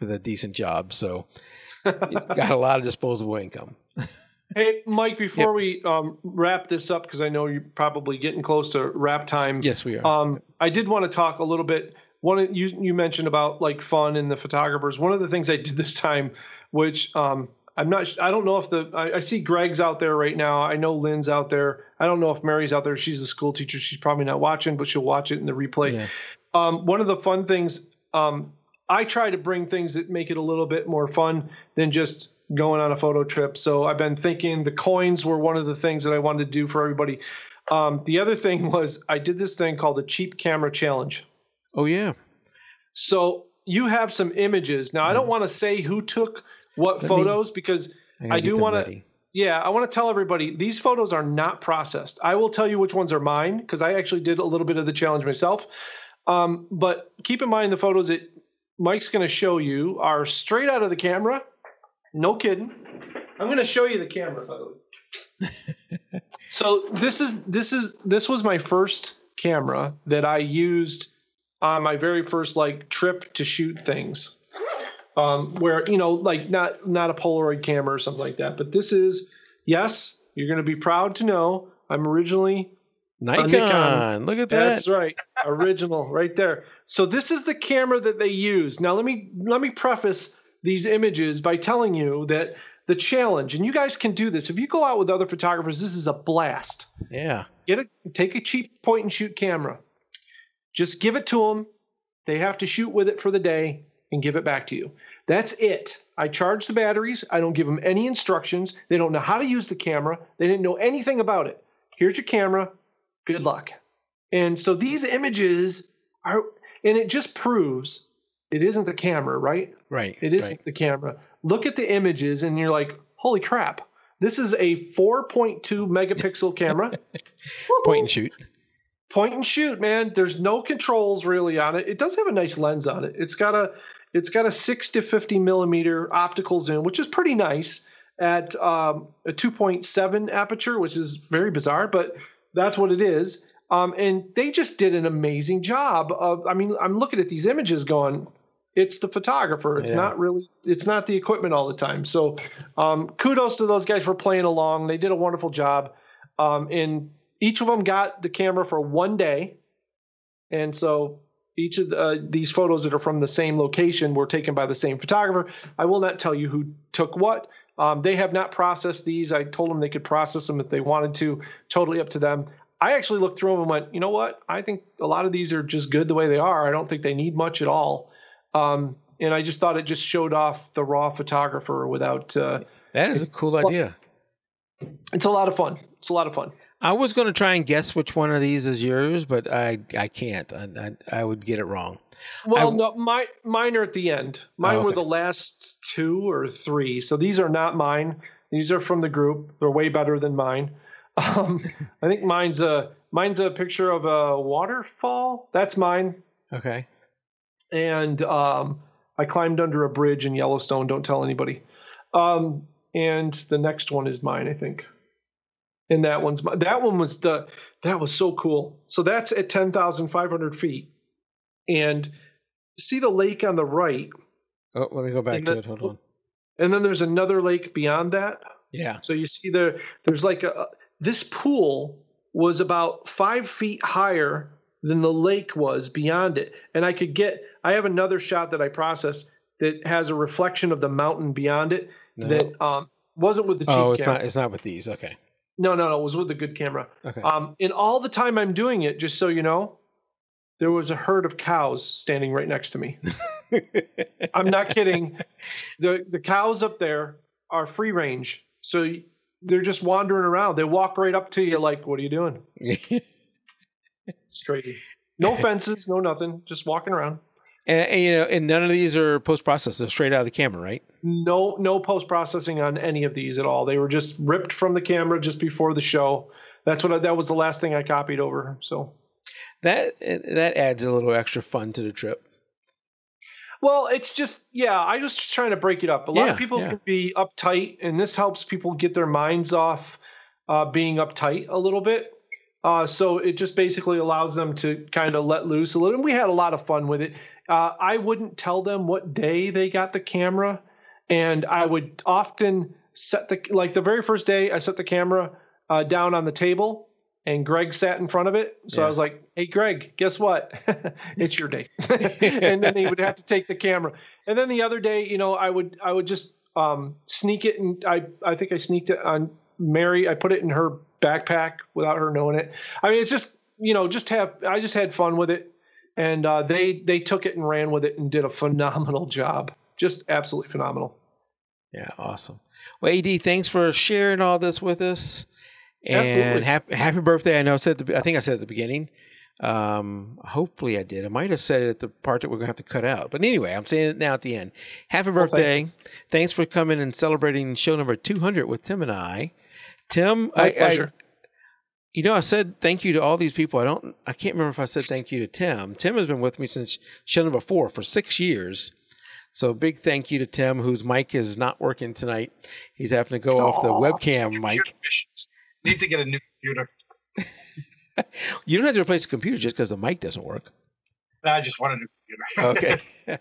[SPEAKER 1] with a decent job. So he's got a lot of disposable income.
[SPEAKER 3] Hey, Mike, before we wrap this up, because I know you're probably getting close to wrap time.
[SPEAKER 1] Yes, we are.
[SPEAKER 3] I did want to talk a little bit. You mentioned about like fun and the photographers. One of the things I did this time, which I don't know if I see Greg's out there right now. I know Lynn's out there. I don't know if Mary's out there. She's a school teacher. She's probably not watching, but she'll watch it in the replay. Yeah. One of the fun things, I try to bring things that make it a little bit more fun than just going on a photo trip. So I've been thinking the coins were one of the things that I wanted to do for everybody. The other thing was I did this thing called the Cheap Camera Challenge.
[SPEAKER 1] Oh, yeah.
[SPEAKER 3] So you have some images. Now, I don't want to say who took what photos because I do want to. Yeah, I want to tell everybody these photos are not processed. I will tell you which ones are mine because I actually did a little bit of the challenge myself. But keep in mind the photos that Mike's going to show you are straight out of the camera. No kidding. I'm going to show you the camera photo. So this was my first camera that I used on my very first trip to shoot things. Where not a Polaroid camera or something like that, but this is, yes, you're going to be proud to know I'm originally
[SPEAKER 1] Nikon. Look at that.
[SPEAKER 3] That's right, original right there. So this is the camera that they use. Now let me preface these images by telling you that the challenge, and you guys can do this if you go out with other photographers. This is a blast.
[SPEAKER 1] Yeah.
[SPEAKER 3] Take a cheap point and shoot camera. Just give it to them. They have to shoot with it for the day and give it back to you. That's it. I charge the batteries. I don't give them any instructions. They don't know how to use the camera. They didn't know anything about it. Here's your camera. Good luck. And so these images are, and it just proves it isn't the camera, right?
[SPEAKER 1] Right.
[SPEAKER 3] It isn't the camera. Look at the images and you're like, holy crap. This is a 4.2 megapixel camera.
[SPEAKER 1] Point and shoot.
[SPEAKER 3] Point and shoot, man. There's no controls really on it. It does have a nice lens on it. It's got a 6 to 50 millimeter optical zoom, which is pretty nice at a 2.7 aperture, which is very bizarre, but that's what it is. And they just did an amazing job of, I'm looking at these images going, it's the photographer. It's not the equipment all the time. So kudos to those guys for playing along. They did a wonderful job. And each of them got the camera for 1 day. And so each of these photos that are from the same location were taken by the same photographer. I will not tell you who took what. They have not processed these. I told them they could process them if they wanted to. Totally up to them. I actually looked through them and went, you know what? I think a lot of these are just good the way they are. I don't think they need much at all. And I just thought it just showed off the raw photographer without.
[SPEAKER 1] That is a cool idea.
[SPEAKER 3] It's a lot of fun. It's a lot of fun.
[SPEAKER 1] I was going to try and guess which one of these is yours, but I can't. I would get it wrong.
[SPEAKER 3] Well, no, mine are at the end. Mine were the last 2 or 3. So these are not mine. These are from the group. They're way better than mine. I think mine's a picture of a waterfall. That's mine.
[SPEAKER 1] Okay.
[SPEAKER 3] And I climbed under a bridge in Yellowstone. Don't tell anybody. And the next one is mine, I think. And that one's mine. That was so cool. So that's at 10,500 feet. And see the lake on the right.
[SPEAKER 1] Oh, let me go back to it. Hold on.
[SPEAKER 3] And then there's another lake beyond that.
[SPEAKER 1] Yeah.
[SPEAKER 3] So you see there's like this pool was about 5 feet higher than the lake was beyond it. And I have another shot that I processed that has a reflection of the mountain beyond it that wasn't with the cheap camera.
[SPEAKER 1] It's not with these. Okay.
[SPEAKER 3] No, it was with the good camera.
[SPEAKER 1] Okay.
[SPEAKER 3] In all the time I'm doing it, just so you know, there was a herd of cows standing right next to me. I'm not kidding. The cows up there are free range. So they're just wandering around. They walk right up to you like, what are you doing? It's crazy. No fences, no nothing. Just walking around.
[SPEAKER 1] And none of these are post-processed. They're straight out of the camera, right?
[SPEAKER 3] No post-processing on any of these at all. They were just ripped from the camera just before the show. That was the last thing I copied over. So
[SPEAKER 1] that adds a little extra fun to the trip.
[SPEAKER 3] Well, it's just, I was just trying to break it up. A lot of people can be uptight, and this helps people get their minds off being uptight a little bit. So it just basically allows them to kind of let loose a little. And we had a lot of fun with it. I wouldn't tell them what day they got the camera, and I would often set the very first day I set the camera down on the table, and Greg sat in front of it. So I was like, hey, Greg, guess what? It's your day. And then he would have to take the camera. And then the other day, I would just sneak it. And I think I sneaked it on Mary. I put it in her backpack without her knowing it. I mean, it's just, I just had fun with it. And they took it and ran with it and did a phenomenal job. Just absolutely phenomenal.
[SPEAKER 1] Yeah, awesome. Well, AD, thanks for sharing all this with us. And happy birthday. I know I think I said at the beginning. Hopefully I did. I might have said it at the part that we're going to have to cut out. But anyway, I'm saying it now at the end. Happy birthday. Thanks for coming and celebrating show number 200 with Tim and I. Tim,
[SPEAKER 3] my pleasure.
[SPEAKER 1] I said thank you to all these people. I can't remember if I said thank you to Tim. Tim has been with me since show number 4 for 6 years. So big thank you to Tim, whose mic is not working tonight. He's having to go off the webcam mic.
[SPEAKER 4] Need to get a new computer.
[SPEAKER 1] You don't have to replace the computer just because the mic doesn't work.
[SPEAKER 4] No, I just want a new computer.
[SPEAKER 1] Okay.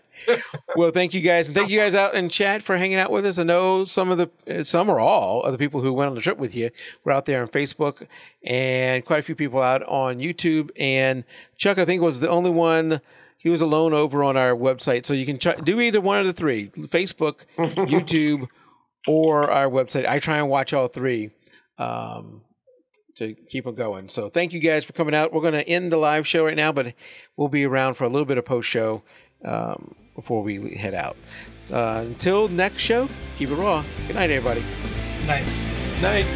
[SPEAKER 1] Well, thank you guys. And thank you guys out in chat for hanging out with us. I know some or all of the people who went on the trip with you were out there on Facebook, and quite a few people out on YouTube. And Chuck, I think, was the only one. He was alone over on our website. So you can do either one of the three, Facebook, YouTube, or our website. I try and watch all three. To keep it going. So thank you guys for coming out. We're going to end the live show right now, but we'll be around for a little bit of post show before we head out. Until next show, keep it raw. Good night, everybody.
[SPEAKER 4] Night.
[SPEAKER 3] Night.